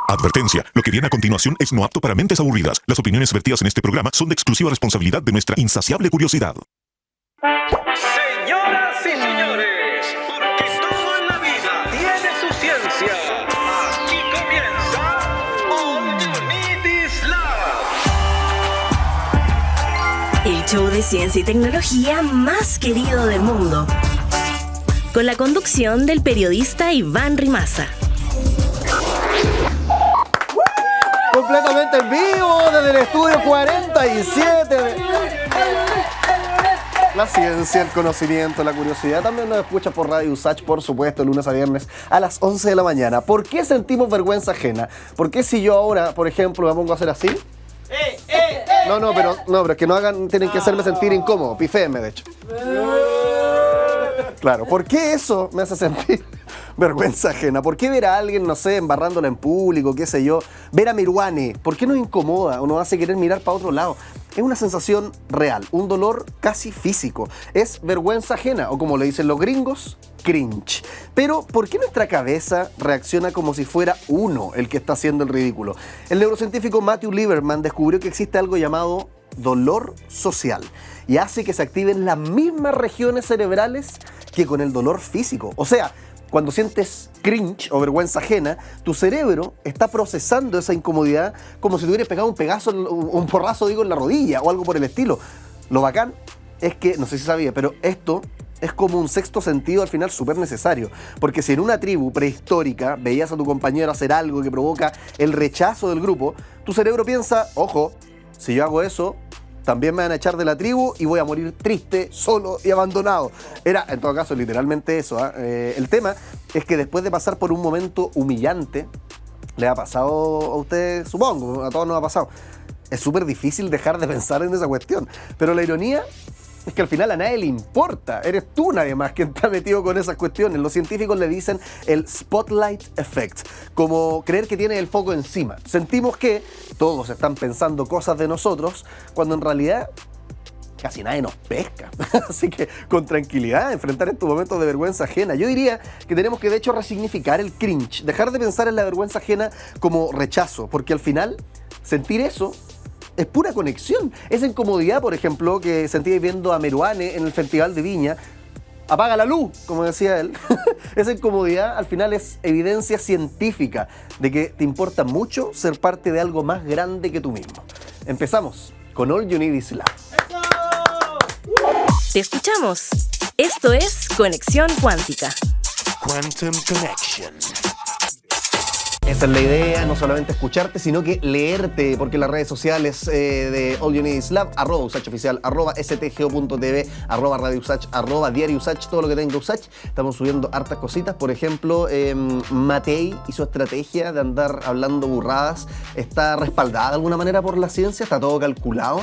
Advertencia, lo que viene a continuación es no apto para mentes aburridas. Las opiniones vertidas en este programa son de exclusiva responsabilidad de nuestra insaciable curiosidad. Señoras y señores, porque todo en la vida tiene su ciencia, aquí comienza All You Need Is Love. El show de ciencia y tecnología más querido del mundo. Con la conducción del periodista Iván Rimaza. Completamente en vivo desde el estudio 47. La ciencia, el conocimiento, la curiosidad. También nos escucha por Radio Usach, por supuesto, lunes a viernes a las 11 de la mañana. ¿Por qué sentimos vergüenza ajena? ¿Por qué si yo ahora, por ejemplo, me pongo a hacer así? Pero es que no hagan, tienen que hacerme sentir incómodo. Piféenme, de hecho. Claro, ¿por qué eso me hace sentir vergüenza ajena? ¿Por qué ver a alguien, no sé, embarrándola en público, qué sé yo? Ver a Meruane, ¿por qué nos incomoda o nos hace querer mirar para otro lado? Es una sensación real, un dolor casi físico. Es vergüenza ajena, o como le dicen los gringos, cringe. Pero, ¿por qué nuestra cabeza reacciona como si fuera uno el que está haciendo el ridículo? El neurocientífico Matthew Lieberman descubrió que existe algo llamado dolor social y hace que se activen las mismas regiones cerebrales que con el dolor físico. O sea, cuando sientes cringe o vergüenza ajena, tu cerebro está procesando esa incomodidad como si te hubieras pegado un porrazo en la rodilla o algo por el estilo. Lo bacán es que, no sé si sabía, pero esto es como un sexto sentido al final súper necesario. Porque si en una tribu prehistórica veías a tu compañero hacer algo que provoca el rechazo del grupo, tu cerebro piensa, ojo, si yo hago eso, también me van a echar de la tribu y voy a morir triste, solo y abandonado. Era, en todo caso, literalmente eso. El tema es que después de pasar por un momento humillante, le ha pasado a usted, supongo, a todos nos ha pasado. Es súper difícil dejar de pensar en esa cuestión. Pero la ironía es que al final a nadie le importa. Eres tú nadie más quien está metido con esas cuestiones. Los científicos le dicen el spotlight effect, como creer que tiene el foco encima. Sentimos que todos están pensando cosas de nosotros, cuando en realidad casi nadie nos pesca. Así que con tranquilidad enfrentar estos momentos de vergüenza ajena. Yo diría que tenemos que de hecho resignificar el cringe, dejar de pensar en la vergüenza ajena como rechazo, porque al final sentir eso es pura conexión. Esa incomodidad, por ejemplo, que sentí viendo a Meruane en el Festival de Viña, apaga la luz, como decía él. Esa incomodidad al final es evidencia científica de que te importa mucho ser parte de algo más grande que tú mismo. Empezamos con All You Need Is Love. Te escuchamos. Esto es Conexión Cuántica. Quantum Connection. Esa es la idea, no solamente escucharte, sino que leerte, porque las redes sociales de All You Need Is Love, @UsachOficial, @stgo.tv, @radiousach, @diariousach, todo lo que tenga Usach, estamos subiendo hartas cositas. Por ejemplo, Matei y su estrategia de andar hablando burradas está respaldada de alguna manera por la ciencia, está todo calculado.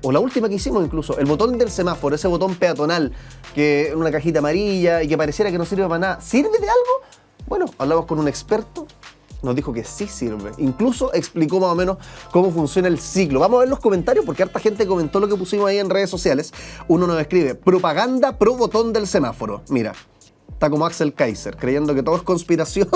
O la última que hicimos incluso, el botón del semáforo, ese botón peatonal, que es una cajita amarilla y que pareciera que no sirve para nada, ¿sirve de algo? Bueno, hablamos con un experto, nos dijo que sí sirve. Incluso explicó más o menos cómo funciona el ciclo. Vamos a ver los comentarios porque harta gente comentó lo que pusimos ahí en redes sociales. Uno nos escribe, propaganda pro botón del semáforo. Mira, está como Axel Kaiser, creyendo que todo es conspiración.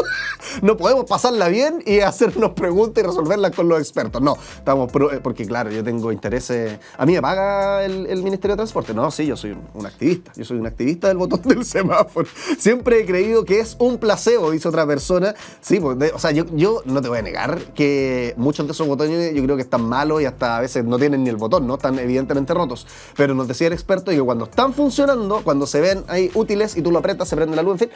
No podemos pasarla bien y hacernos preguntas y resolverlas con los expertos. No, estamos porque claro, yo tengo intereses. A mí me paga el Ministerio de Transporte. No, sí, yo soy un activista. Yo soy un activista del botón del semáforo. Siempre he creído que es un placebo, dice otra persona. Sí, pues, o sea, yo no te voy a negar que muchos de esos botones yo creo que están malos y hasta a veces no tienen ni el botón, ¿no? Están evidentemente rotos. Pero nos decía el experto que cuando están funcionando, cuando se ven ahí útiles y tú lo apretas, se prende la luz, en fin,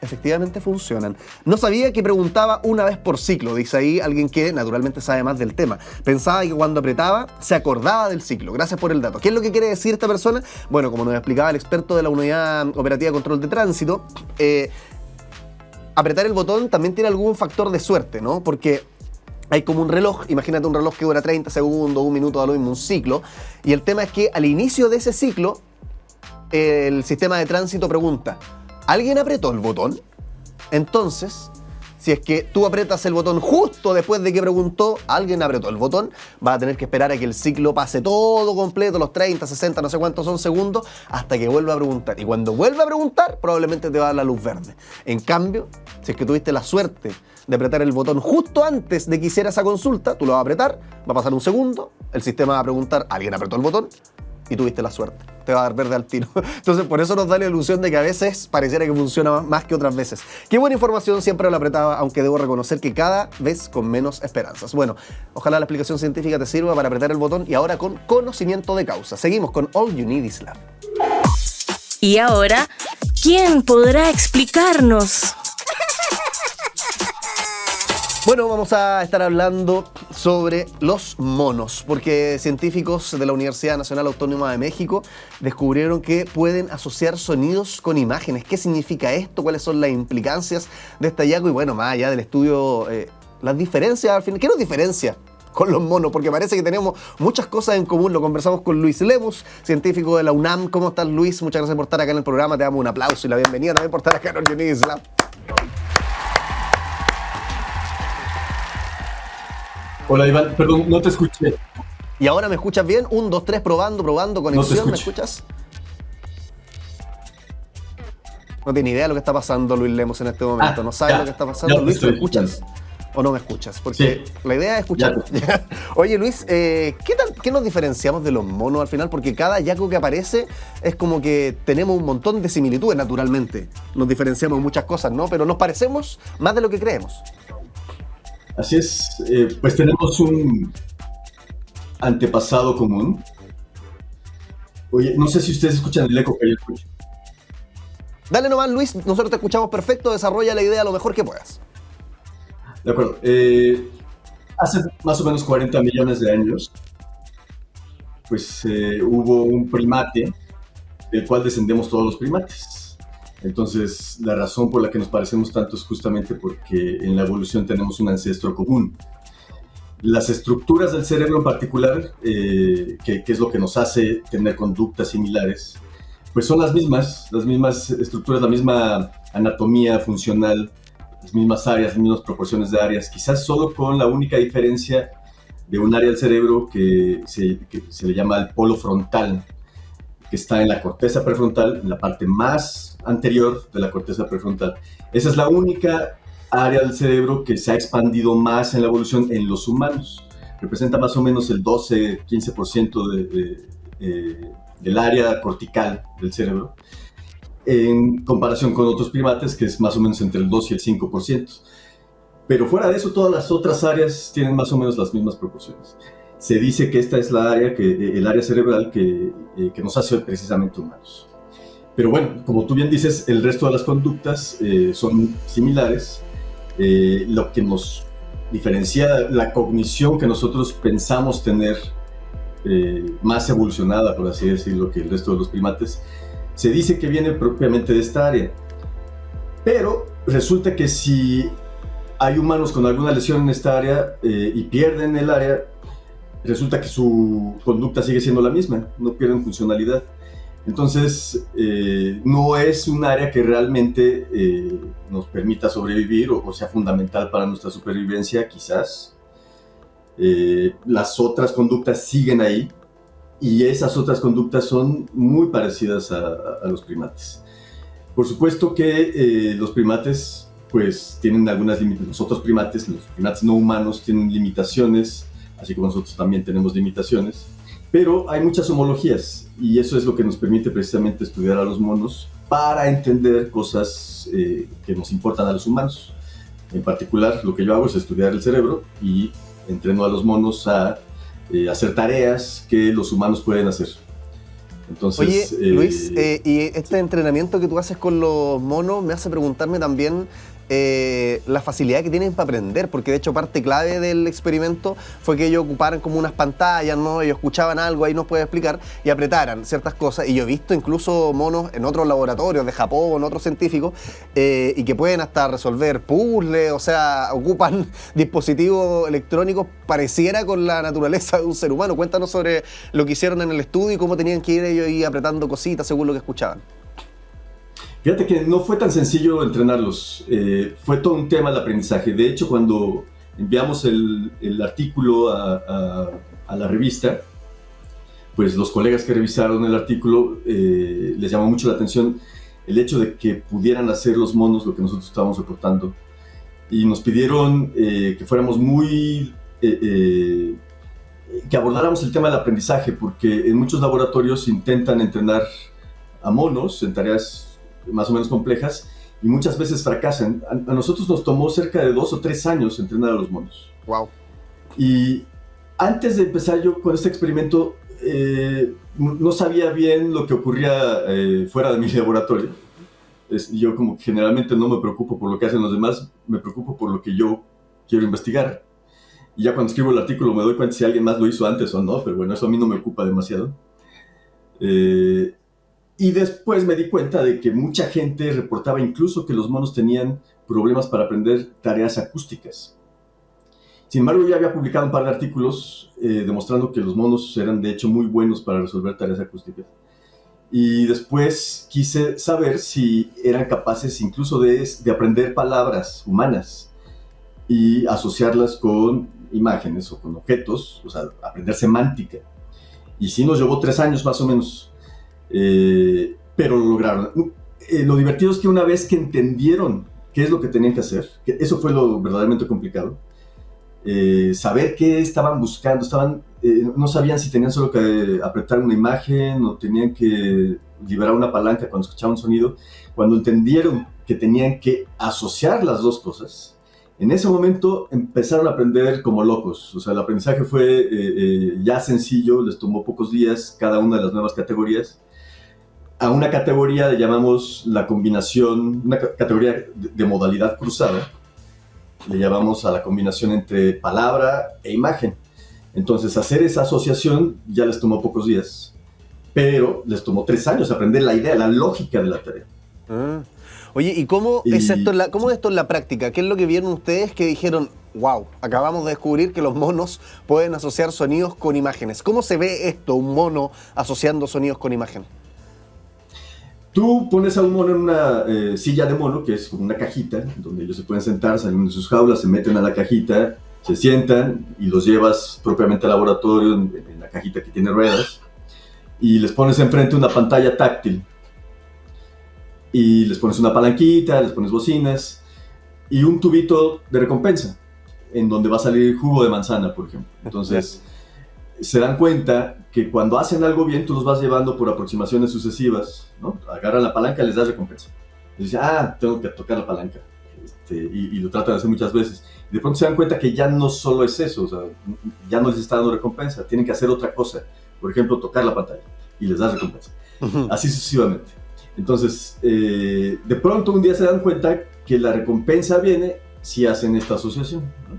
efectivamente funcionan. No sabía que preguntaba una vez por ciclo, dice ahí alguien que naturalmente sabe más del tema. Pensaba que cuando apretaba se acordaba del ciclo. Gracias por el dato. ¿Qué es lo que quiere decir esta persona? Bueno, como nos explicaba el experto de la Unidad Operativa de Control de Tránsito, apretar el botón también tiene algún factor de suerte, ¿no? Porque hay como un reloj, imagínate un reloj que dura 30 segundos, un minuto, da lo mismo, un ciclo. Y el tema es que al inicio de ese ciclo, el sistema de tránsito pregunta, ¿alguien apretó el botón? Entonces, Si es que tú aprietas el botón justo después de que preguntó, alguien apretó el botón, vas a tener que esperar a que el ciclo pase todo completo, los 30, 60, no sé cuántos son segundos, hasta que vuelva a preguntar. Y cuando vuelva a preguntar, probablemente te va a dar la luz verde. En cambio, si es que tuviste la suerte de apretar el botón justo antes de que hiciera esa consulta, tú lo vas a apretar, va a pasar un segundo, el sistema va a preguntar, alguien apretó el botón, y tuviste la suerte. Te va a dar verde al tiro. Entonces, por eso nos da la ilusión de que a veces pareciera que funciona más que otras veces. Qué buena información, siempre la apretaba, aunque debo reconocer que cada vez con menos esperanzas. Bueno, ojalá la explicación científica te sirva para apretar el botón y ahora con conocimiento de causa. Seguimos con All You Need Is Love. Y ahora, ¿quién podrá explicarnos? Bueno, vamos a estar hablando sobre los monos, porque científicos de la Universidad Nacional Autónoma de México descubrieron que pueden asociar sonidos con imágenes. ¿Qué significa esto? ¿Cuáles son las implicancias de este hallazgo? Y bueno, más allá del estudio, las diferencias al final. ¿Qué nos diferencia con los monos? Porque parece que tenemos muchas cosas en común. Lo conversamos con Luis Lemus, científico de la UNAM. ¿Cómo estás, Luis? Muchas gracias por estar acá en el programa. Te damos un aplauso y la bienvenida también por estar acá en All You Need Is Love. Hola Iván, perdón, no te escuché. ¿Y ahora me escuchas bien? 1, 2, 3, probando, conexión, No ¿me escuchas? No tiene idea de lo que está pasando Luis Lemos en este momento, no sabe lo que está pasando. Luis, ¿me escuchas? ¿O no me escuchas? Porque sí, la idea es escuchar. Oye Luis, ¿qué nos diferenciamos de los monos al final? Porque cada hallazgo que aparece es como que tenemos un montón de similitudes naturalmente. Nos diferenciamos en muchas cosas, ¿no? Pero nos parecemos más de lo que creemos. Así es, pues tenemos un antepasado común. Oye, no sé si ustedes escuchan el eco que yo escucho. Dale nomás, Luis, nosotros te escuchamos perfecto, desarrolla la idea lo mejor que puedas. De acuerdo, hace más o menos 40 millones de años, pues hubo un primate del cual descendemos todos los primates. Entonces, la razón por la que nos parecemos tanto es justamente porque en la evolución tenemos un ancestro común. Las estructuras del cerebro en particular, que es lo que nos hace tener conductas similares, pues son las mismas estructuras, la misma anatomía funcional, las mismas áreas, las mismas proporciones de áreas, quizás solo con la única diferencia de un área del cerebro que se le llama el polo frontal, que está en la corteza prefrontal, en la parte más anterior de la corteza prefrontal. Esa es la única área del cerebro que se ha expandido más en la evolución en los humanos. Representa más o menos el 12-15% del área cortical del cerebro, en comparación con otros primates, que es más o menos entre el 2 y el 5%. Pero fuera de eso, todas las otras áreas tienen más o menos las mismas proporciones. Se dice que esta es el área cerebral que nos hace precisamente humanos. Pero bueno, como tú bien dices, el resto de las conductas son similares. Lo que nos diferencia, la cognición que nosotros pensamos tener más evolucionada, por así decirlo, que el resto de los primates, se dice que viene propiamente de esta área. Pero resulta que si hay humanos con alguna lesión en esta área y pierden el área, resulta que su conducta sigue siendo la misma, no pierden funcionalidad. Entonces, no es un área que realmente nos permita sobrevivir o sea fundamental para nuestra supervivencia, quizás. Las otras conductas siguen ahí y esas otras conductas son muy parecidas a los primates. Por supuesto que los primates pues tienen algunas limitaciones. Los primates no humanos tienen limitaciones, así como nosotros también tenemos limitaciones, pero hay muchas homologías y eso es lo que nos permite precisamente estudiar a los monos para entender cosas que nos importan a los humanos. En particular, lo que yo hago es estudiar el cerebro y entreno a los monos a hacer tareas que los humanos pueden hacer. Entonces, oye, Luis, y este entrenamiento que tú haces con los monos me hace preguntarme también la facilidad que tienen para aprender, porque de hecho parte clave del experimento fue que ellos ocuparan como unas pantallas, ¿no? Ellos escuchaban algo, ahí nos puede explicar, y apretaran ciertas cosas, y yo he visto incluso monos en otros laboratorios de Japón, otros científicos, y que pueden hasta resolver puzzles, o sea, ocupan dispositivos electrónicos, pareciera con la naturaleza de un ser humano. Cuéntanos sobre lo que hicieron en el estudio y cómo tenían que ir ellos ahí apretando cositas según lo que escuchaban. Fíjate que no fue tan sencillo entrenarlos, fue todo un tema el aprendizaje. De hecho, cuando enviamos el artículo a la revista, pues los colegas que revisaron el artículo les llamó mucho la atención el hecho de que pudieran hacer los monos lo que nosotros estábamos reportando. Y nos pidieron que fuéramos muy... que abordáramos el tema del aprendizaje, porque en muchos laboratorios intentan entrenar a monos en tareas más o menos complejas y muchas veces fracasan. A nosotros nos tomó cerca de 2 o 3 años entrenar a los monos. Wow. Y antes de empezar yo con este experimento, no sabía bien lo que ocurría fuera de mi laboratorio. Yo como que generalmente no me preocupo por lo que hacen los demás, me preocupo por lo que yo quiero investigar. Y ya cuando escribo el artículo me doy cuenta si alguien más lo hizo antes o no, pero bueno, eso a mí no me ocupa demasiado. Y después me di cuenta de que mucha gente reportaba incluso que los monos tenían problemas para aprender tareas acústicas. Sin embargo, yo ya había publicado un par de artículos demostrando que los monos eran de hecho muy buenos para resolver tareas acústicas. Y después quise saber si eran capaces incluso de aprender palabras humanas y asociarlas con imágenes o con objetos, o sea, aprender semántica. Y sí nos llevó 3 años más o menos, pero lo lograron. Lo divertido es que una vez que entendieron qué es lo que tenían que hacer, que eso fue lo verdaderamente complicado, saber qué estaban buscando, no sabían si tenían solo que apretar una imagen o tenían que liberar una palanca cuando escuchaban un sonido. Cuando entendieron que tenían que asociar las dos cosas, en ese momento empezaron a aprender como locos. O sea, el aprendizaje fue ya sencillo, les tomó pocos días cada una de las nuevas categorías. A una categoría le llamamos la combinación, una categoría de modalidad cruzada, le llamamos a la combinación entre palabra e imagen. Entonces, hacer esa asociación ya les tomó pocos días, pero les tomó 3 años aprender la idea, la lógica de la tarea. Oye, ¿y cómo es esto en la práctica? ¿Qué es lo que vieron ustedes que dijeron, wow, acabamos de descubrir que los monos pueden asociar sonidos con imágenes? ¿Cómo se ve esto, un mono asociando sonidos con imagen? Tú pones a un mono en una silla de mono, que es como una cajita, donde ellos se pueden sentar, salen de sus jaulas, se meten a la cajita, se sientan y los llevas propiamente al laboratorio en la cajita que tiene ruedas y les pones enfrente una pantalla táctil y les pones una palanquita, les pones bocinas y un tubito de recompensa en donde va a salir jugo de manzana, por ejemplo. Entonces se dan cuenta que cuando hacen algo bien, tú los vas llevando por aproximaciones sucesivas, ¿no? Agarran la palanca y les das recompensa. Y dicen, tengo que tocar la palanca. Y lo tratan de hacer muchas veces. Y de pronto se dan cuenta que ya no solo es eso, o sea, ya no les está dando recompensa, tienen que hacer otra cosa. Por ejemplo, tocar la pantalla y les das recompensa. Así sucesivamente. Entonces, de pronto un día se dan cuenta que la recompensa viene si hacen esta asociación, ¿no?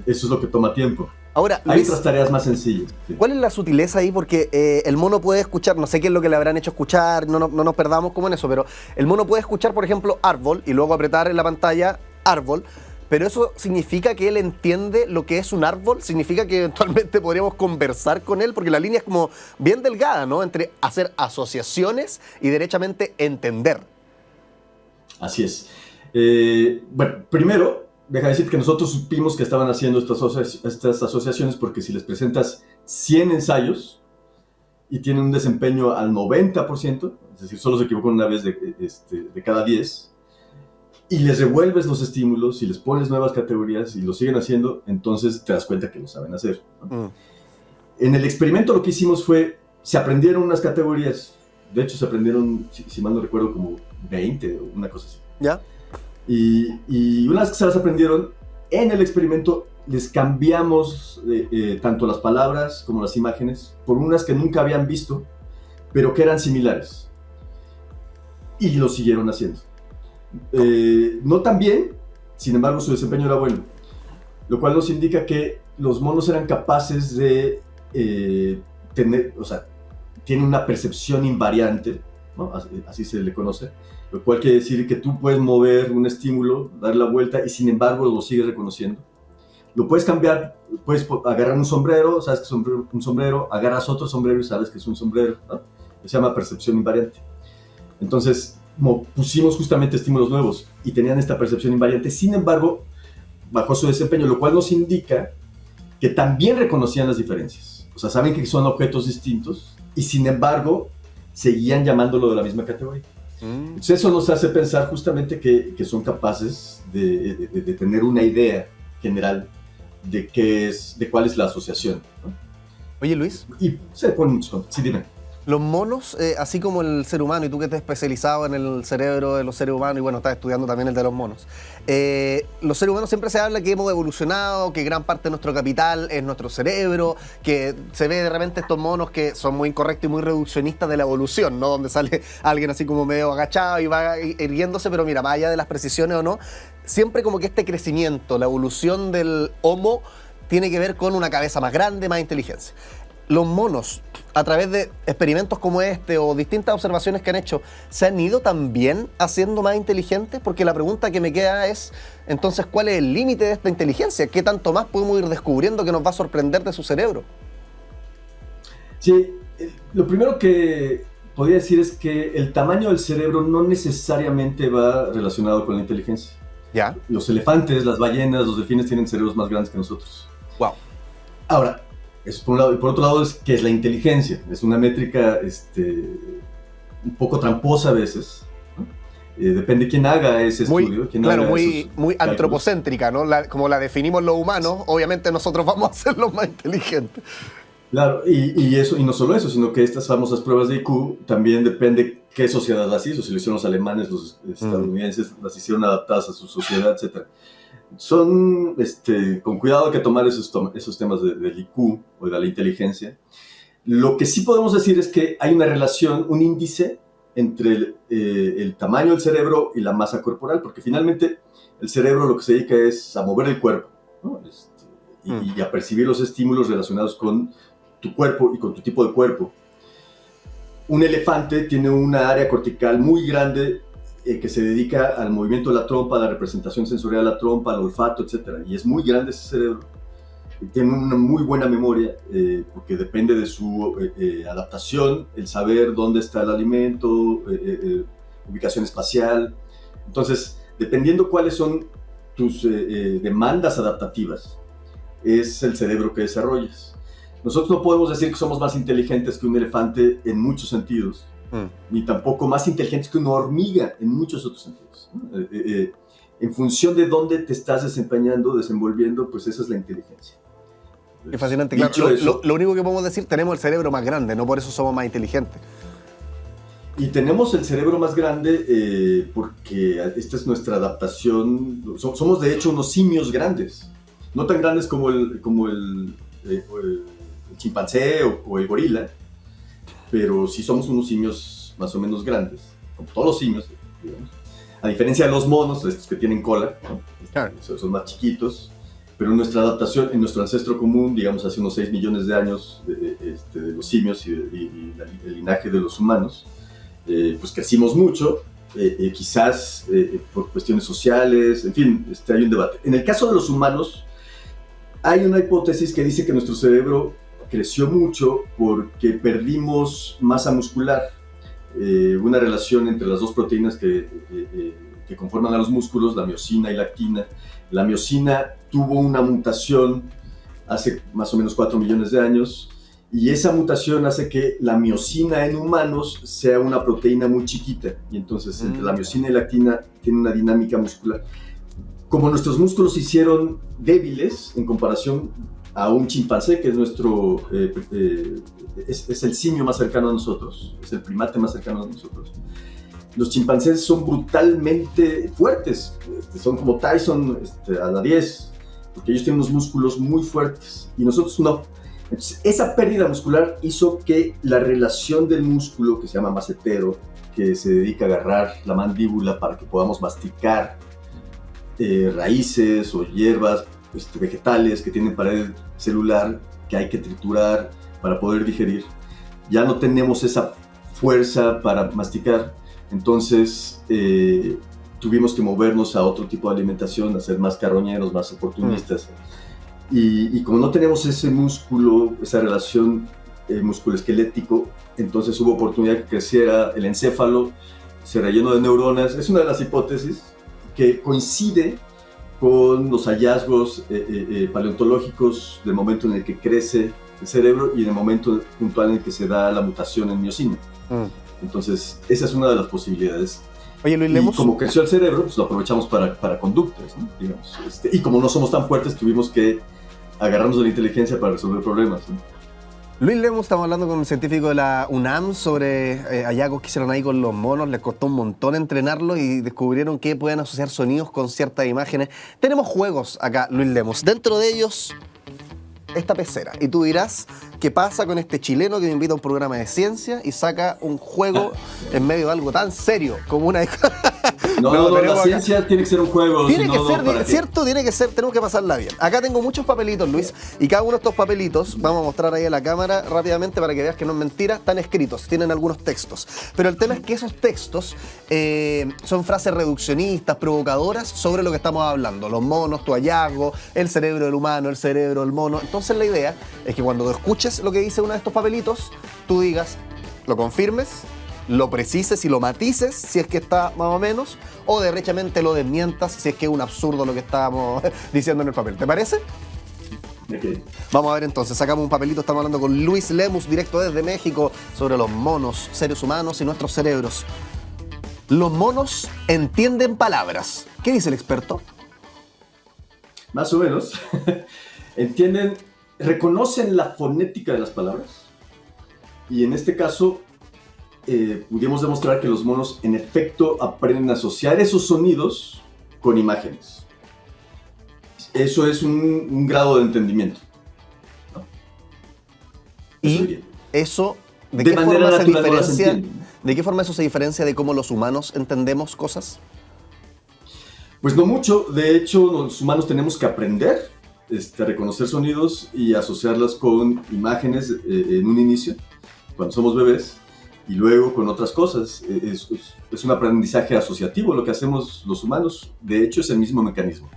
Eso es lo que toma tiempo. Ahora, hay Luis, otras tareas más sencillas. Sí. ¿Cuál es la sutileza ahí? Porque el mono puede escuchar, no sé qué es lo que le habrán hecho escuchar, no nos perdamos como en eso, pero el mono puede escuchar, por ejemplo, árbol y luego apretar en la pantalla árbol, pero eso significa que él entiende lo que es un árbol, significa que eventualmente podríamos conversar con él, porque la línea es como bien delgada, ¿no? Entre hacer asociaciones y derechamente entender. Así es. Bueno, primero, deja decir que nosotros supimos que estaban haciendo estas asociaciones porque si les presentas 100 ensayos y tienen un desempeño al 90%, es decir, solo se equivocan una vez de cada 10, y les revuelves los estímulos y les pones nuevas categorías y lo siguen haciendo, entonces te das cuenta que lo saben hacer, ¿no? En el experimento lo que hicimos fue, se aprendieron unas categorías, de hecho se aprendieron, si mal no recuerdo, como 20 o una cosa así. ¿Ya? Y una vez que se las aprendieron, en el experimento les cambiamos tanto las palabras como las imágenes por unas que nunca habían visto, pero que eran similares. Y lo siguieron haciendo. No tan bien, sin embargo su desempeño era bueno. Lo cual nos indica que los monos eran capaces de tener, o sea, tienen una percepción invariante, ¿no? Así se le conoce. Lo cual quiere decir que tú puedes mover un estímulo, dar la vuelta y sin embargo lo sigues reconociendo. Lo puedes cambiar, puedes agarrar un sombrero, sabes que es un sombrero, agarras otro sombrero y sabes que es un sombrero, ¿no? Se llama percepción invariante. Entonces, pusimos justamente estímulos nuevos y tenían esta percepción invariante. Sin embargo, bajó su desempeño, lo cual nos indica que también reconocían las diferencias. O sea, saben que son objetos distintos y sin embargo seguían llamándolo de la misma categoría. Entonces eso nos hace pensar justamente que son capaces de tener una idea general de cuál es la asociación, ¿no? Oye, Luis, Y se ponen muchos conceptos. Sí, dime. los monos, así como el ser humano, y tú que te has especializado en el cerebro de los seres humanos, y bueno, estás estudiando también el de los monos, los seres humanos siempre se habla que hemos evolucionado, que gran parte de nuestro capital es nuestro cerebro, que se ve de repente estos monos que son muy incorrectos y muy reduccionistas de la evolución, ¿no? Donde sale alguien así como medio agachado y va irguiéndose, pero mira, más allá de las precisiones o no, siempre como que este crecimiento, la evolución del Homo, tiene que ver con una cabeza más grande, más inteligencia. Los monos, a través de experimentos como este o distintas observaciones que han hecho, ¿se han ido también haciendo más inteligentes? Porque la pregunta que me queda es, entonces, ¿cuál es el límite de esta inteligencia? ¿Qué tanto más podemos ir descubriendo que nos va a sorprender de su cerebro? Sí, lo primero que podría decir es que el tamaño del cerebro no necesariamente va relacionado con la inteligencia. ¿Ya? Los elefantes, las ballenas, los delfines tienen cerebros más grandes que nosotros. Wow. Ahora, eso por un lado. Y por otro lado, ¿qué es la inteligencia? Es una métrica un poco tramposa a veces, ¿no? Depende de quién haga ese estudio. Claro, muy antropocéntrica, ¿no? Como la definimos los humanos, obviamente nosotros vamos a ser los más inteligentes. Claro, y no solo eso, sino que estas famosas pruebas de IQ también depende qué sociedad las hizo. Si lo hicieron los alemanes, los estadounidenses, las hicieron adaptadas a su sociedad, etc. Son, con cuidado hay que tomar esos temas del IQ o de la inteligencia. Lo que sí podemos decir es que hay una relación, un índice entre el tamaño del cerebro y la masa corporal, porque finalmente el cerebro lo que se dedica es a mover el cuerpo, ¿no? Y a percibir los estímulos relacionados con tu cuerpo y con tu tipo de cuerpo. Un elefante tiene una área cortical muy grande que se dedica al movimiento de la trompa, a la representación sensorial de la trompa, al olfato, etc. Y es muy grande ese cerebro. Tiene una muy buena memoria porque depende de su adaptación, el saber dónde está el alimento, ubicación espacial. Entonces, dependiendo cuáles son tus demandas adaptativas, es el cerebro que desarrollas. Nosotros no podemos decir que somos más inteligentes que un elefante en muchos sentidos, ni tampoco más inteligentes que una hormiga en muchos otros sentidos. En función de dónde te estás desenvolviendo, pues esa es la inteligencia. Es fascinante, claro. Lo único que podemos decir, tenemos el cerebro más grande, no por eso somos más inteligentes. Y tenemos el cerebro más grande porque esta es nuestra adaptación. Somos de hecho unos simios grandes, no tan grandes como el chimpancé o el gorila, pero sí somos unos simios más o menos grandes, como todos los simios, digamos. A diferencia de los monos, estos que tienen cola, ¿no? Claro. Son más chiquitos, pero en nuestra adaptación, en nuestro ancestro común, digamos hace unos 6 millones de años de los simios y el linaje de los humanos, pues crecimos mucho, quizás por cuestiones sociales, en fin, hay un debate. En el caso de los humanos, hay una hipótesis que dice que nuestro cerebro creció mucho porque perdimos masa muscular, una relación entre las dos proteínas que conforman a los músculos, la miosina y la actina. La miosina tuvo una mutación hace más o menos 4 millones de años y esa mutación hace que la miosina en humanos sea una proteína muy chiquita y entonces entre la miosina y la actina tiene una dinámica muscular. Como nuestros músculos se hicieron débiles en comparación a un chimpancé, que es nuestro es el simio más cercano a nosotros, es el primate más cercano a nosotros. Los chimpancés son brutalmente fuertes, son como Tyson a la 10, porque ellos tienen unos músculos muy fuertes y nosotros no. Entonces, esa pérdida muscular hizo que la relación del músculo, que se llama macetero, que se dedica a agarrar la mandíbula para que podamos masticar raíces o hierbas vegetales que tienen pared celular que hay que triturar para poder digerir, ya no tenemos esa fuerza para masticar, entonces tuvimos que movernos a otro tipo de alimentación, a ser más carroñeros, más oportunistas. Y como no tenemos ese músculo, esa relación músculo-esquelético, entonces hubo oportunidad que creciera el encéfalo se relleno de neuronas. Es una de las hipótesis que coincide con los hallazgos paleontológicos del momento en el que crece el cerebro y del momento puntual en el que se da la mutación en mioceno. Entonces, esa es una de las posibilidades. Oye, Luis Y Lemus. como creció el cerebro, pues lo aprovechamos para conductas, ¿no? Digamos, y como no somos tan fuertes, tuvimos que agarrarnos de la inteligencia para resolver problemas, ¿no? Luis Lemus, estamos hablando con un científico de la UNAM sobre hallazgos que hicieron ahí con los monos. Les costó un montón entrenarlos y descubrieron que pueden asociar sonidos con ciertas imágenes. Tenemos juegos acá, Luis Lemus. Dentro de ellos, esta pecera. Y tú dirás, ¿qué pasa con este chileno que me invita a un programa de ciencia y saca un juego en medio de algo tan serio como una... No, tenemos la acá- ciencia tiene que ser un juego. Tiene si que no, ser, ¿para qué? ¿cierto? Tiene que ser, tenemos que pasarla bien. Acá tengo muchos papelitos, Luis, y cada uno de estos papelitos, vamos a mostrar ahí a la cámara rápidamente para que veas que no es mentira, están escritos, tienen algunos textos. Pero el tema es que esos textos son frases reduccionistas, provocadoras sobre lo que estamos hablando. Los monos, tu hallazgo, el cerebro del humano, el cerebro del mono. Entonces la idea es que cuando escuches lo que dice uno de estos papelitos, tú digas, lo confirmes, lo precises y lo matices si es que está más o menos, o derechamente lo desmientas si es que es un absurdo lo que estábamos diciendo en el papel. ¿Te parece? Ok. Vamos a ver entonces, sacamos un papelito, estamos hablando con Luis Lemus, directo desde México, sobre los monos, seres humanos y nuestros cerebros. Los monos entienden palabras. ¿Qué dice el experto? Más o menos. Entienden, reconocen la fonética de las palabras. Y en este caso, pudimos demostrar que los monos en efecto aprenden a asociar esos sonidos con imágenes. Eso es un grado de entendimiento, ¿no? Eso diría. Eso, ¿de De qué manera forma se natural no las diferencia? entienden. ¿De qué forma eso se diferencia de cómo los humanos entendemos cosas? Pues no mucho. De hecho, los humanos tenemos que aprender a reconocer sonidos y asociarlas con imágenes en un inicio, cuando somos bebés, y luego con otras cosas. Es un aprendizaje asociativo lo que hacemos los humanos. De hecho, es el mismo mecanismo.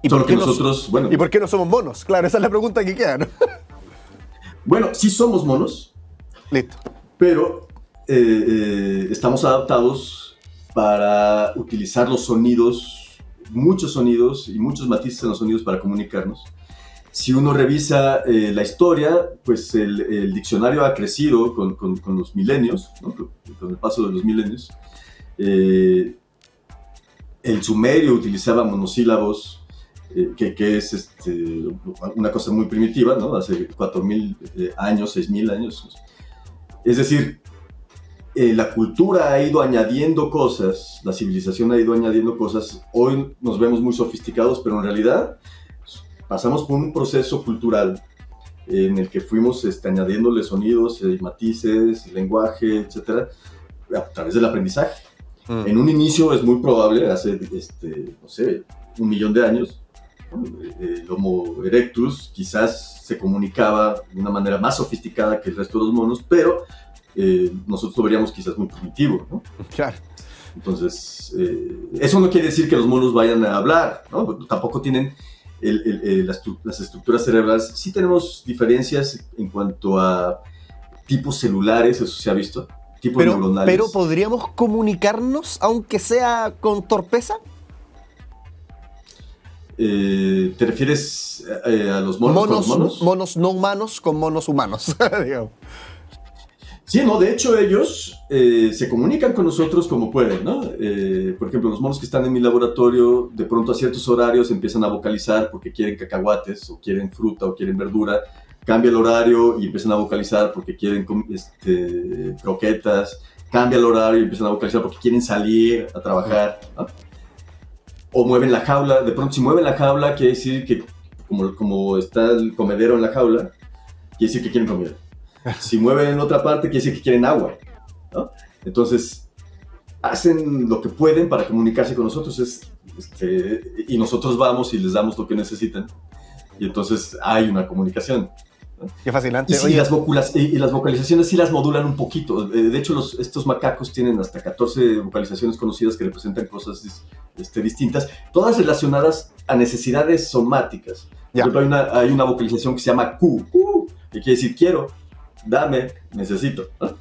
¿Y Solo por qué que no- nosotros, bueno, ¿Y por qué no somos monos? Claro, esa es la pregunta que queda, ¿no? bueno, sí somos monos, Listo. pero estamos adaptados para utilizar los sonidos, muchos sonidos y muchos matices en los sonidos para comunicarnos. Si uno revisa la historia, pues el diccionario ha crecido con los milenios, ¿no? Con el paso de los milenios. El sumerio utilizaba monosílabos, que es una cosa muy primitiva, ¿no? Hace 4.000 años, 6.000 años. Es decir, la cultura ha ido añadiendo cosas, la civilización ha ido añadiendo cosas. Hoy nos vemos muy sofisticados, pero en realidad pasamos por un proceso cultural en el que fuimos añadiéndole sonidos, matices, lenguaje, etcétera, a través del aprendizaje. En un inicio es muy probable, hace, no sé, 1.000.000 de años, ¿no? El Homo erectus quizás se comunicaba de una manera más sofisticada que el resto de los monos, pero nosotros lo veríamos quizás muy primitivo, ¿no? Claro. Entonces, eso no quiere decir que los monos vayan a hablar, ¿no? Tampoco tienen las estructuras cerebrales. Sí tenemos diferencias en cuanto a tipos celulares, eso se ha visto, tipos neuronales. Pero ¿podríamos comunicarnos aunque sea con torpeza? ¿Te refieres a los monos? ¿Con los monos? Monos no humanos con monos humanos, digamos. Sí, no, de hecho ellos se comunican con nosotros como pueden, ¿no? Por ejemplo, los monos que están en mi laboratorio, de pronto a ciertos horarios empiezan a vocalizar porque quieren cacahuates, o quieren fruta, o quieren verdura. Cambia el horario y empiezan a vocalizar porque quieren croquetas. Cambia el horario y empiezan a vocalizar porque quieren salir a trabajar, ¿no? O mueven la jaula. De pronto, si mueven la jaula, quiere decir que, como está el comedero en la jaula, quiere decir que quieren comida. Si mueven en otra parte, quiere decir que quieren agua, ¿no? Entonces, hacen lo que pueden para comunicarse con nosotros, y nosotros vamos y les damos lo que necesitan, y entonces hay una comunicación, ¿no? Qué fascinante. Y, sí, Oye, las vocalizaciones sí las modulan un poquito. De hecho, estos macacos tienen hasta 14 vocalizaciones conocidas que representan cosas distintas, todas relacionadas a necesidades somáticas. Ya. Por ejemplo, hay una vocalización que se llama Q, que quiere decir quiero, dame, necesito, ¿no?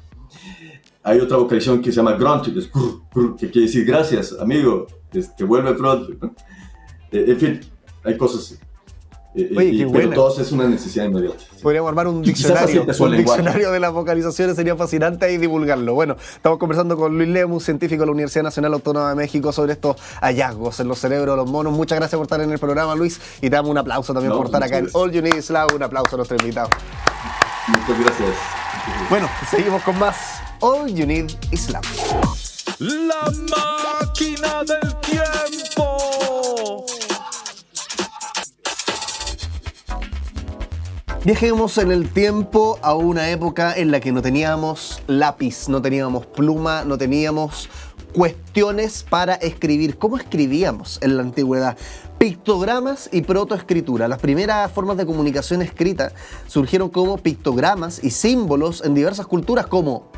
hay otra vocalización que se llama grunt, que, es que quiere decir gracias, amigo, que vuelve pronto, ¿no? En fin, hay cosas. Oye, qué pero buena. todos es una necesidad inmediata. Podríamos armar un Quizás diccionario. asiente su Un lenguaje. diccionario de las vocalizaciones sería fascinante y divulgarlo. Bueno, estamos conversando con Luis Lemus, científico de la Universidad Nacional Autónoma de México, sobre estos hallazgos en los cerebros de los monos. Muchas gracias por estar en el programa, Luis, y te damos un aplauso también por estar acá en All You Need Is Love. Un aplauso a nuestro invitado. Muchas gracias. Bueno, seguimos con más All You Need Is Love. La máquina del tiempo. Viajemos en el tiempo a una época en la que no teníamos lápiz, no teníamos pluma, no teníamos cuestiones para escribir. ¿Cómo escribíamos en la antigüedad? Pictogramas y protoescritura. Las primeras formas de comunicación escrita surgieron como pictogramas y símbolos en diversas culturas, como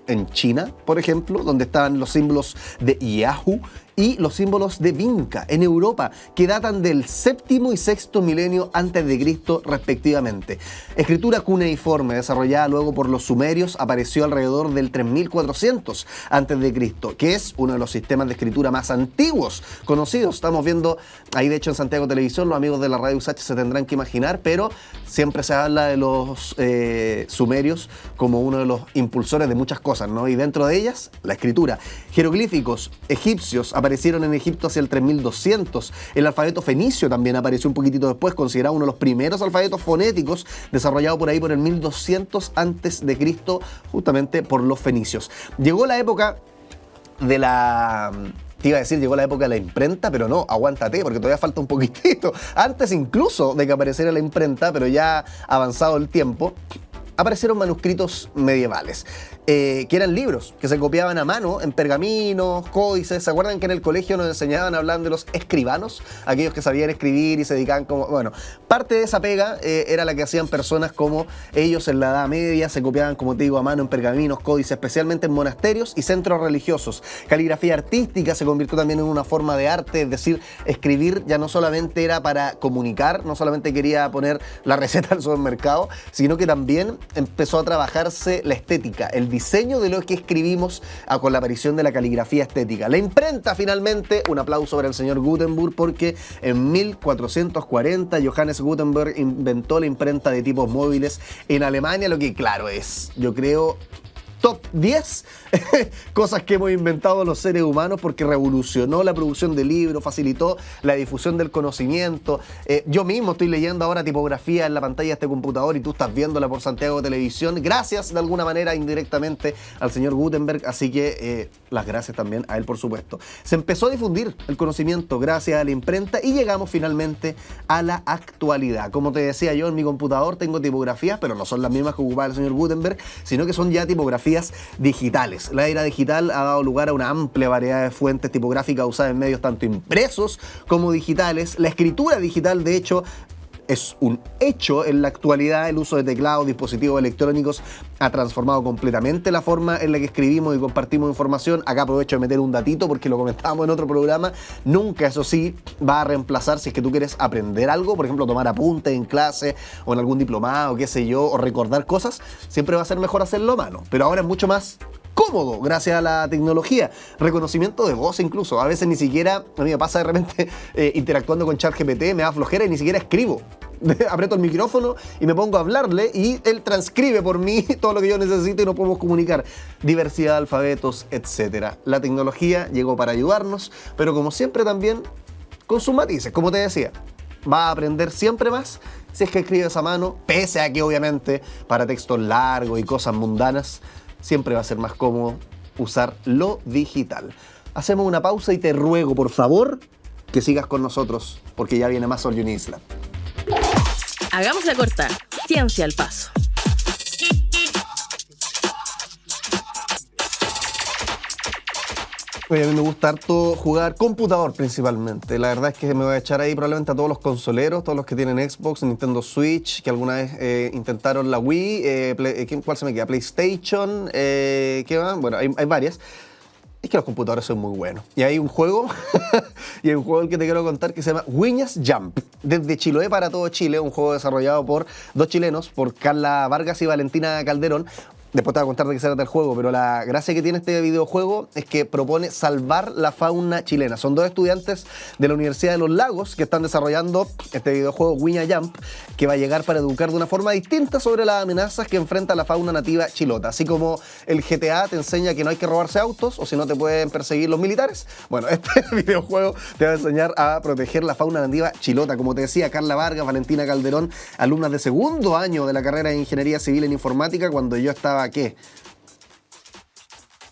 en China, por ejemplo, donde estaban los símbolos de Yahoo, y los símbolos de Vinca en Europa, que datan del séptimo y sexto milenio antes de Cristo respectivamente. Escritura cuneiforme, desarrollada luego por los sumerios, apareció alrededor del 3400 antes de Cristo, que es uno de los sistemas de escritura más antiguos conocidos. Estamos viendo ahí, de hecho, en Santiago Televisión, los amigos de la radio USACH se tendrán que imaginar, pero siempre se habla de los sumerios como uno de los impulsores de muchas cosas, ¿no? Y dentro de ellas, la escritura. Jeroglíficos egipcios aparecieron en Egipto hacia el 3200. El alfabeto fenicio también apareció un poquitito después, considerado uno de los primeros alfabetos fonéticos, desarrollado por ahí por el 1200 antes de Cristo, justamente por los fenicios. Llegó la época de la... Te iba a decir, llegó la época de la imprenta, pero no, aguántate, porque todavía falta un poquitito. Antes incluso de que apareciera la imprenta, pero ya avanzado el tiempo, aparecieron manuscritos medievales, que eran libros que se copiaban a mano en pergaminos, códices. ¿Se acuerdan que en el colegio nos enseñaban, hablaban de los escribanos? Aquellos que sabían escribir y se dedicaban como... Bueno, parte de esa pega era la que hacían personas como ellos en la Edad Media, se copiaban, como te digo, a mano en pergaminos, códices, especialmente en monasterios y centros religiosos. Caligrafía artística se convirtió también en una forma de arte, es decir, escribir ya no solamente era para comunicar, no solamente quería poner la receta al supermercado, sino que también empezó a trabajarse la estética, el diseño de lo que escribimos con la aparición de la caligrafía estética. La imprenta, finalmente, un aplauso para el señor Gutenberg, porque en 1440 Johannes Gutenberg inventó la imprenta de tipos móviles en Alemania, lo que claro es, yo creo, top 10 cosas que hemos inventado los seres humanos, porque revolucionó la producción de libros, facilitó la difusión del conocimiento. Yo mismo estoy leyendo ahora tipografía en la pantalla de este computador y tú estás viéndola por Santiago Televisión, gracias de alguna manera indirectamente al señor Gutenberg, así que las gracias también a él, por supuesto. Se empezó a difundir el conocimiento gracias a la imprenta y llegamos finalmente a la actualidad. Como te decía yo, en mi computador tengo tipografías, pero no son las mismas que ocupaba el señor Gutenberg, sino que son ya tipografías digitales. La era digital ha dado lugar a una amplia variedad de fuentes tipográficas usadas en medios tanto impresos como digitales. La escritura digital, de hecho, es un hecho en la actualidad. El uso de teclados, dispositivos electrónicos ha transformado completamente la forma en la que escribimos y compartimos información. Acá aprovecho de meter un datito porque lo comentábamos en otro programa. Nunca, eso sí, va a reemplazar, si es que tú quieres aprender algo, por ejemplo, tomar apuntes en clase o en algún diplomado, qué sé yo, o recordar cosas, siempre va a ser mejor hacerlo a mano. Pero ahora es mucho más cómodo gracias a la tecnología. Reconocimiento de voz incluso. A veces ni siquiera, a mí me pasa de repente interactuando con ChatGPT, me da flojera y ni siquiera escribo. Aprieto el micrófono y me pongo a hablarle y él transcribe por mí todo lo que yo necesito y nos podemos comunicar. Diversidad de alfabetos, etc. La tecnología llegó para ayudarnos, pero como siempre también con sus matices. Como te decía, va a aprender siempre más si es que escribes a mano, pese a que obviamente para textos largos y cosas mundanas siempre va a ser más cómodo usar lo digital. Hacemos una pausa y te ruego, por favor, que sigas con nosotros, porque ya viene más All You Need Is Love. Hagamos la corta. Ciencia al paso. Oye, a mí me gusta harto jugar computador principalmente. La verdad es que me voy a echar ahí probablemente a todos los consoleros, todos los que tienen Xbox, Nintendo Switch, que alguna vez intentaron la Wii, ¿cuál se me queda? PlayStation, ¿qué más? Bueno, hay varias. Es que los computadores son muy buenos. Y hay un juego, y hay un juego el que te quiero contar que se llama Wiñas Jump. Desde Chiloé para todo Chile, un juego desarrollado por dos chilenos, por Carla Vargas y Valentina Calderón. Después te voy a contar de qué se trata el juego, pero la gracia que tiene este videojuego es que propone salvar la fauna chilena. Son 2 estudiantes de la Universidad de los Lagos que están desarrollando este videojuego Viña Jump, que va a llegar para educar de una forma distinta sobre las amenazas que enfrenta la fauna nativa chilota. Así como el GTA te enseña que no hay que robarse autos o si no te pueden perseguir los militares. Bueno, este videojuego te va a enseñar a proteger la fauna nativa chilota. Como te decía, Carla Vargas, Valentina Calderón, alumnas de segundo año de la carrera de Ingeniería Civil en Informática, cuando yo estaba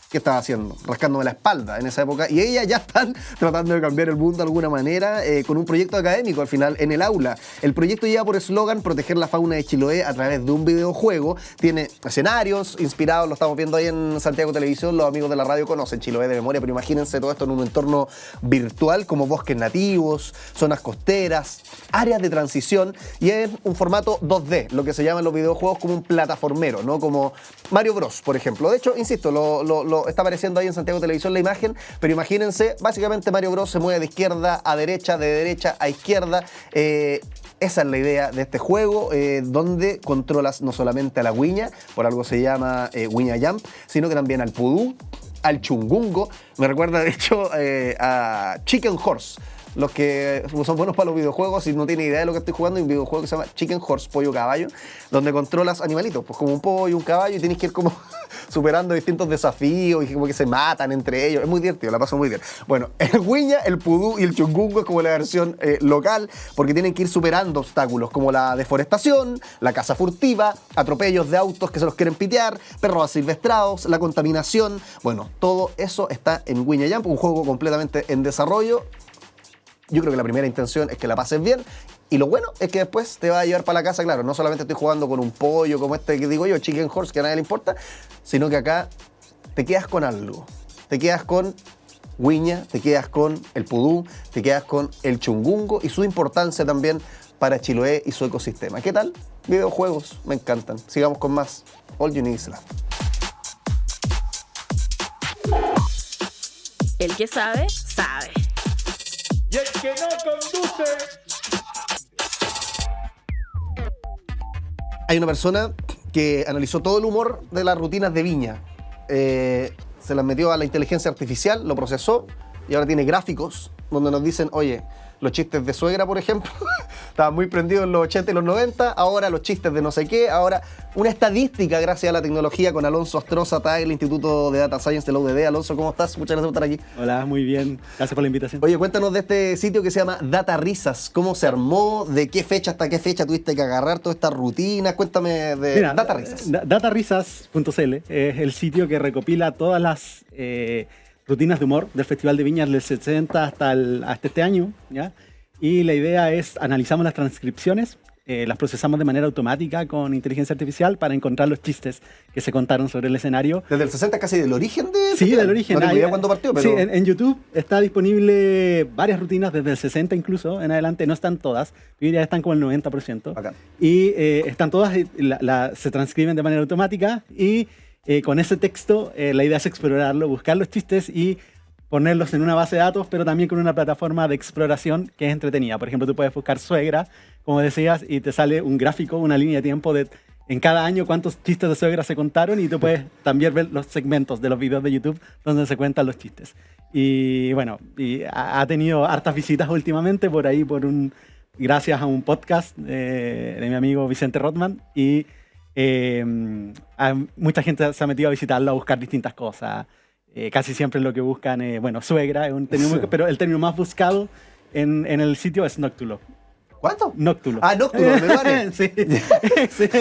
¿qué estaba haciendo? Rascándome la espalda en esa época. Y ellas ya están tratando de cambiar el mundo de alguna manera con un proyecto académico al final en el aula. El proyecto lleva por eslogan proteger la fauna de Chiloé a través de un videojuego. Tiene escenarios inspirados, lo estamos viendo ahí en Santiago Televisión. Los amigos de la radio conocen Chiloé de memoria, pero imagínense todo esto en un entorno virtual como bosques nativos, zonas costeras, áreas de transición, y es un formato 2D, lo que se llama en los videojuegos como un plataformero, ¿no? Como Mario Bros, por ejemplo. De hecho, insisto, lo está apareciendo ahí en Santiago Televisión la imagen, pero imagínense, básicamente Mario Bros se mueve de izquierda a derecha, de derecha a izquierda. Esa es la idea de este juego, donde controlas no solamente a la Viña, por algo se llama Viña Jump, sino que también al Pudú, al Chungungo. Me recuerda de hecho a Chicken Horse. Los que son buenos para los videojuegos y no tienen idea de lo que estoy jugando, hay un videojuego que se llama Chicken Horse, pollo caballo, donde controlas animalitos, pues como un pollo, un caballo, y tienes que ir como superando distintos desafíos y como que se matan entre ellos. Es muy divertido, la paso muy bien. Bueno, el Viña, el Pudú y el Chungungo es como la versión local, porque tienen que ir superando obstáculos como la deforestación, la caza furtiva, atropellos de autos que se los quieren pitear, perros asilvestrados, la contaminación. Bueno, todo eso está en Viña Jump, un juego completamente en desarrollo. Yo creo que la primera intención es que la pases bien, y lo bueno es que después te va a llevar para la casa. Claro, no solamente estoy jugando con un pollo como este que digo yo, Chicken Horse, que a nadie le importa, sino que acá te quedas con algo. Te quedas con Viña, te quedas con el Pudú, te quedas con el Chungungo y su importancia también para Chiloé y su ecosistema. ¿Qué tal? Videojuegos, me encantan. Sigamos con más All You Need Is Love. El que sabe, sabe. Y el que no conduce. Hay una persona que analizó todo el humor de las rutinas de Viña. Se las metió a la inteligencia artificial, lo procesó y ahora tiene gráficos donde nos dicen, oye, los chistes de suegra, por ejemplo, estaban muy prendidos en los 80 y los 90, ahora los chistes de no sé qué, ahora una estadística gracias a la tecnología con Alonso Astroza, del Instituto de Data Science de la UDD. Alonso, ¿cómo estás? Muchas gracias por estar aquí. Hola, muy bien. Gracias por la invitación. Oye, cuéntanos de este sitio que se llama Data Risas. ¿Cómo se armó? ¿De qué fecha hasta qué fecha tuviste que agarrar todas estas rutinas? Cuéntame de Mira, Data Risas. Datarisas.cl es el sitio que recopila todas las rutinas de humor del Festival de Viña del 60 hasta este año, ¿ya? Y la idea es, analizamos las transcripciones, las procesamos de manera automática con inteligencia artificial para encontrar los chistes que se contaron sobre el escenario. Desde el 60 casi del origen de... Sí, del origen. No tengo idea cuándo partió, pero... Sí, en YouTube está disponible varias rutinas desde el 60 incluso en adelante. No están todas, yo diría que están como el 90%. Bacán. Y están todas, se transcriben de manera automática y con ese texto la idea es explorarlo, buscar los chistes y ponerlos en una base de datos, pero también con una plataforma de exploración que es entretenida. Por ejemplo, tú puedes buscar suegra, como decías, y te sale un gráfico, una línea de tiempo de en cada año cuántos chistes de suegra se contaron, y tú puedes también ver los segmentos de los videos de YouTube donde se cuentan los chistes. Y bueno, ha tenido hartas visitas últimamente por ahí, gracias a un podcast de mi amigo Vicente Rotman, y mucha gente se ha metido a visitarlo, a buscar distintas cosas. Casi siempre lo que buscan, suegra, es un término, pero el término más buscado en el sitio es nóctulo. ¿Cuánto? Nóctulo. Ah, nóctulo, me vale. Sí. Ese es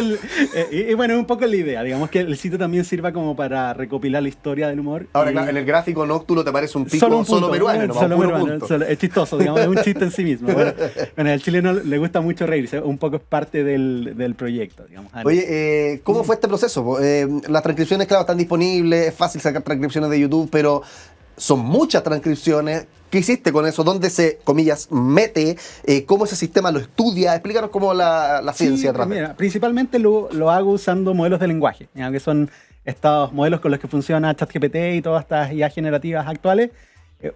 y bueno, es un poco la idea. Digamos que el sitio también sirva como para recopilar la historia del humor. Ahora, claro, en el gráfico nóctulo te aparece un pico solo peruano. Solo peruano. Es chistoso, digamos, es un chiste en sí mismo. Bueno, al chileno le gusta mucho reírse, un poco es parte del proyecto, digamos. Oye, ¿cómo fue este proceso? Las transcripciones, claro, están disponibles, es fácil sacar transcripciones de YouTube, pero son muchas transcripciones. ¿Qué hiciste con eso? ¿Dónde se, comillas, mete? ¿Cómo ese sistema lo estudia? Explícanos cómo la ciencia trata. Mira, principalmente lo hago usando modelos de lenguaje, ¿ya? Que son estos modelos con los que funciona ChatGPT y todas estas IA generativas actuales.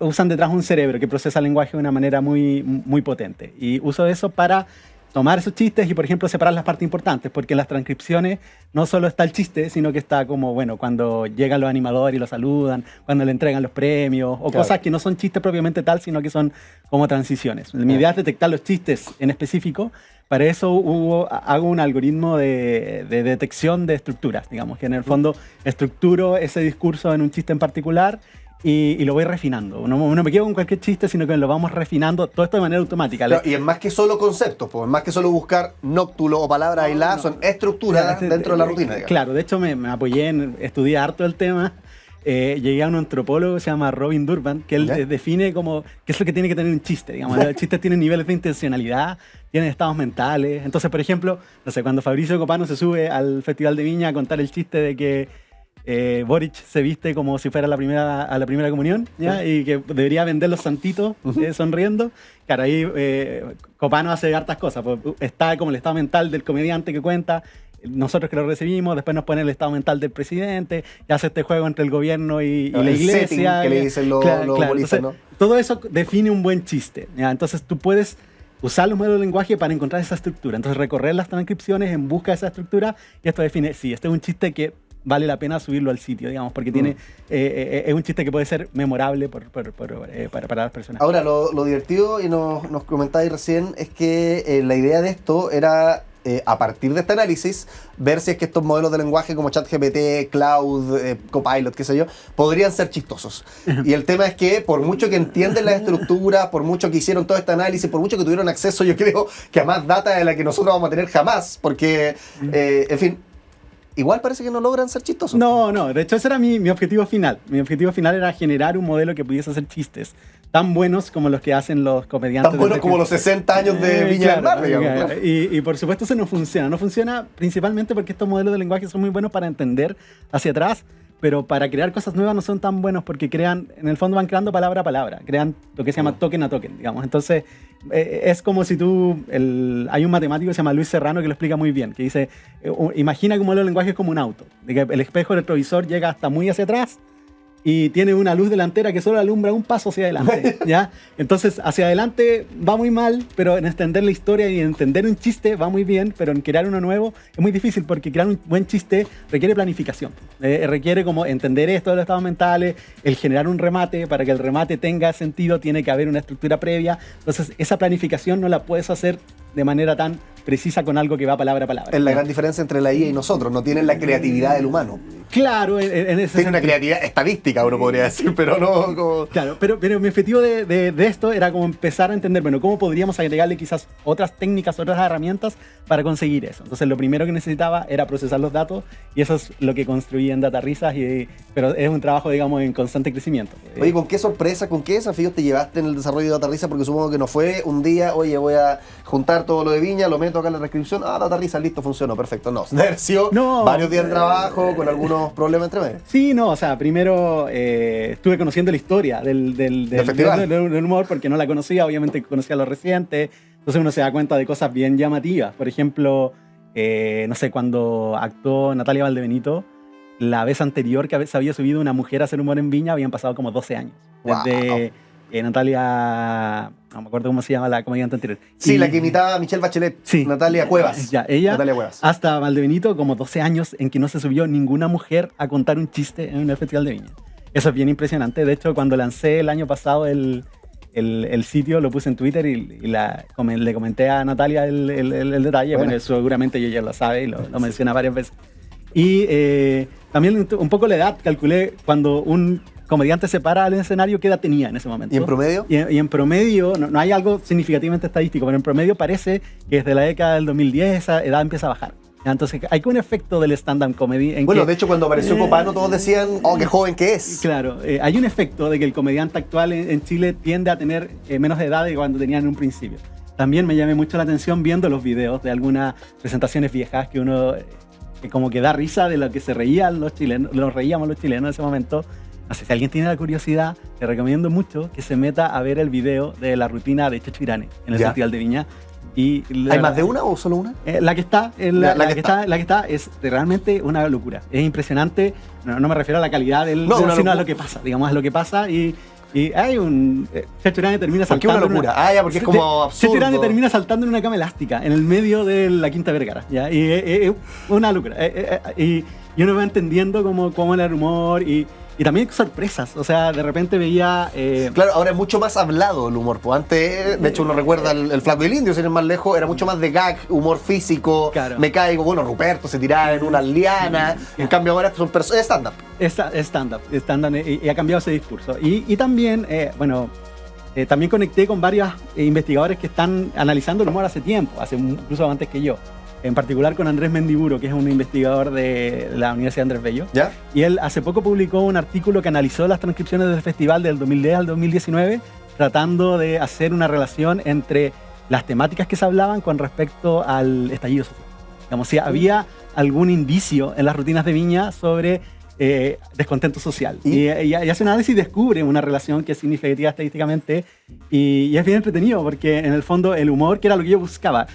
Usan detrás un cerebro que procesa el lenguaje de una manera muy, muy potente. Y uso eso para tomar esos chistes y, por ejemplo, separar las partes importantes, porque en las transcripciones no solo está el chiste, sino que está como, bueno, cuando llegan los animadores y los saludan, cuando le entregan los premios, o cosas que no son chistes propiamente tal, sino que son como transiciones. Mi idea es detectar los chistes en específico. Para eso hago un algoritmo de detección de estructuras, digamos, que en el fondo estructuro ese discurso en un chiste en particular y lo voy refinando. No me quedo con cualquier chiste, sino que lo vamos refinando, todo esto de manera automática. Claro, y es más que solo conceptos, pues, es más que solo buscar nóctulo o palabras aisladas, son estructuras dentro de la rutina. Digamos. Claro, de hecho me apoyé estudié harto el tema. Llegué a un antropólogo que se llama Robin Durban, que él define como qué es lo que tiene que tener un chiste. Digamos, los chistes tienen niveles de intencionalidad, tienen estados mentales. Entonces, por ejemplo, no sé, cuando Fabricio Copano se sube al Festival de Viña a contar el chiste de que Boric se viste como si fuera a la primera comunión, ¿ya? Y que debería vender los santitos sonriendo. Claro, ahí Copano hace hartas cosas. Pues, está como el estado mental del comediante que cuenta, nosotros que lo recibimos, después nos pone el estado mental del presidente, y hace este juego entre el gobierno y la iglesia. Setting, que le dicen los humoristas, entonces, ¿no? Todo eso define un buen chiste, ¿ya? Entonces tú puedes usar los modelos de lenguaje para encontrar esa estructura. Entonces recorrer las transcripciones en busca de esa estructura, y esto define, sí, este es un chiste que vale la pena subirlo al sitio, digamos, porque tiene es un chiste que puede ser memorable para las personas. Ahora, lo divertido, y nos comentabais recién, es que la idea de esto era, a partir de este análisis, ver si es que estos modelos de lenguaje como ChatGPT, Cloud, Copilot, qué sé yo, podrían ser chistosos. Y el tema es que, por mucho que entienden las estructuras, por mucho que hicieron todo este análisis, por mucho que tuvieron acceso, yo creo que a más data de la que nosotros vamos a tener jamás, porque, en fin, igual parece que no logran ser chistosos. No, de hecho ese era mi objetivo final. Mi objetivo final era generar un modelo que pudiese hacer chistes tan buenos como los que hacen los comediantes. Tan buenos como los 60 años de Viña del Mar, digamos. Claro. Y por supuesto eso no funciona. No funciona principalmente porque estos modelos de lenguaje son muy buenos para entender hacia atrás, pero para crear cosas nuevas no son tan buenos porque crean, en el fondo van creando palabra a palabra, crean lo que se llama token a token, digamos. Entonces es como si hay un matemático que se llama Luis Serrano que lo explica muy bien, que dice, imagina que un modelo de lenguaje es como un auto, de que el espejo retrovisor llega hasta muy hacia atrás y tiene una luz delantera que solo alumbra un paso hacia adelante, ¿ya? Entonces, hacia adelante va muy mal, pero en entender la historia y entender un chiste va muy bien, pero en crear uno nuevo es muy difícil porque crear un buen chiste requiere planificación. Requiere como entender esto de los estados mentales, el generar un remate. Para que el remate tenga sentido tiene que haber una estructura previa. Entonces, esa planificación no la puedes hacer de manera tan precisa con algo que va palabra a palabra. Es la gran diferencia entre la IA y nosotros. No tienen la creatividad del humano. Claro, en ese tiene una creatividad estadística, uno podría decir, pero no como... Claro, pero mi objetivo de esto era como empezar a entender, bueno, cómo podríamos agregarle quizás otras técnicas, otras herramientas para conseguir eso. Entonces, lo primero que necesitaba era procesar los datos, y eso es lo que construí en DataRisas, pero es un trabajo, digamos, en constante crecimiento. Oye, ¿con qué sorpresa, con qué desafíos te llevaste en el desarrollo de DataRisas? Porque supongo que no fue un día, oye, voy a juntar todo lo de Viña, lo meto acá en la transcripción, DataRisas, listo, funcionó, perfecto. No, varios días de trabajo, con algunos problemas entre medio. Sí, no, o sea, primero estuve conociendo la historia del humor, porque no la conocía, obviamente conocía lo reciente, entonces uno se da cuenta de cosas bien llamativas. Por ejemplo, no sé, cuando actuó Natalia Valdebenito, la vez anterior que se había subido una mujer a hacer humor en Viña, habían pasado como 12 años. Desde Natalia, no me acuerdo cómo se llama la comediante anterior. Sí, la que imitaba a Michelle Bachelet, sí, Natalia Cuevas. Natalia Cuevas. Hasta Valdebenito, como 12 años en que no se subió ninguna mujer a contar un chiste en el Festival de Viña. Eso es bien impresionante. De hecho, cuando lancé el año pasado el sitio, lo puse en Twitter y le comenté a Natalia el detalle. Bueno, seguramente ella ya lo sabe y lo menciona varias veces. Y también un poco la edad, calculé cuando un comediante se para al escenario, ¿qué edad tenía en ese momento? ¿Y en promedio? Y en promedio, no hay algo significativamente estadístico, pero en promedio parece que desde la década del 2010 esa edad empieza a bajar. Entonces hay un efecto del stand-up comedy. De hecho, cuando apareció Copano, todos decían, qué joven que es. Claro, hay un efecto de que el comediante actual en Chile tiende a tener menos edad de cuando tenían en un principio. También me llamé mucho la atención viendo los videos de algunas presentaciones viejas que uno como que da risa de lo que se reían los chilenos, nos reíamos los chilenos en ese momento. No sé, si alguien tiene la curiosidad, le recomiendo mucho que se meta a ver el video de la rutina de Checho Irane en el Festival de Viña. ¿Hay más de una o solo una? La que está es realmente una locura. Es impresionante. No me refiero a la calidad sino a lo que pasa. Digamos, a lo que pasa. Y Y hay un... Chacho Grande termina ¿Por qué saltando... una locura? Porque es como absurdo. Chacho Grande termina saltando en una cama elástica, en el medio de la Quinta Vergara, ¿ya? Y es una locura. Y uno va entendiendo cómo era el humor y también sorpresas. O sea, de repente veía... Claro, ahora es mucho más hablado el humor. Pues antes, de hecho, uno recuerda el Flaco y el Indio, sin ir más lejos, era mucho más de gag, humor físico, claro. Me caigo. Bueno, Ruperto se tiraba en una liana. En cambio, ahora son personas. Es stand-up. Stand-up y ha cambiado ese discurso. Y también, también conecté con varios investigadores que están analizando el humor hace tiempo, incluso antes que yo. En particular con Andrés Mendiburo, que es un investigador de la Universidad Andrés Bello. ¿Ya? Y él hace poco publicó un artículo que analizó las transcripciones del festival del 2010 al 2019, tratando de hacer una relación entre las temáticas que se hablaban con respecto al estallido social. Digamos, si había algún indicio en las rutinas de Viña sobre descontento social. Y hace un análisis y descubre una relación que es significativa estadísticamente y es bien entretenido porque en el fondo el humor, que era lo que yo buscaba,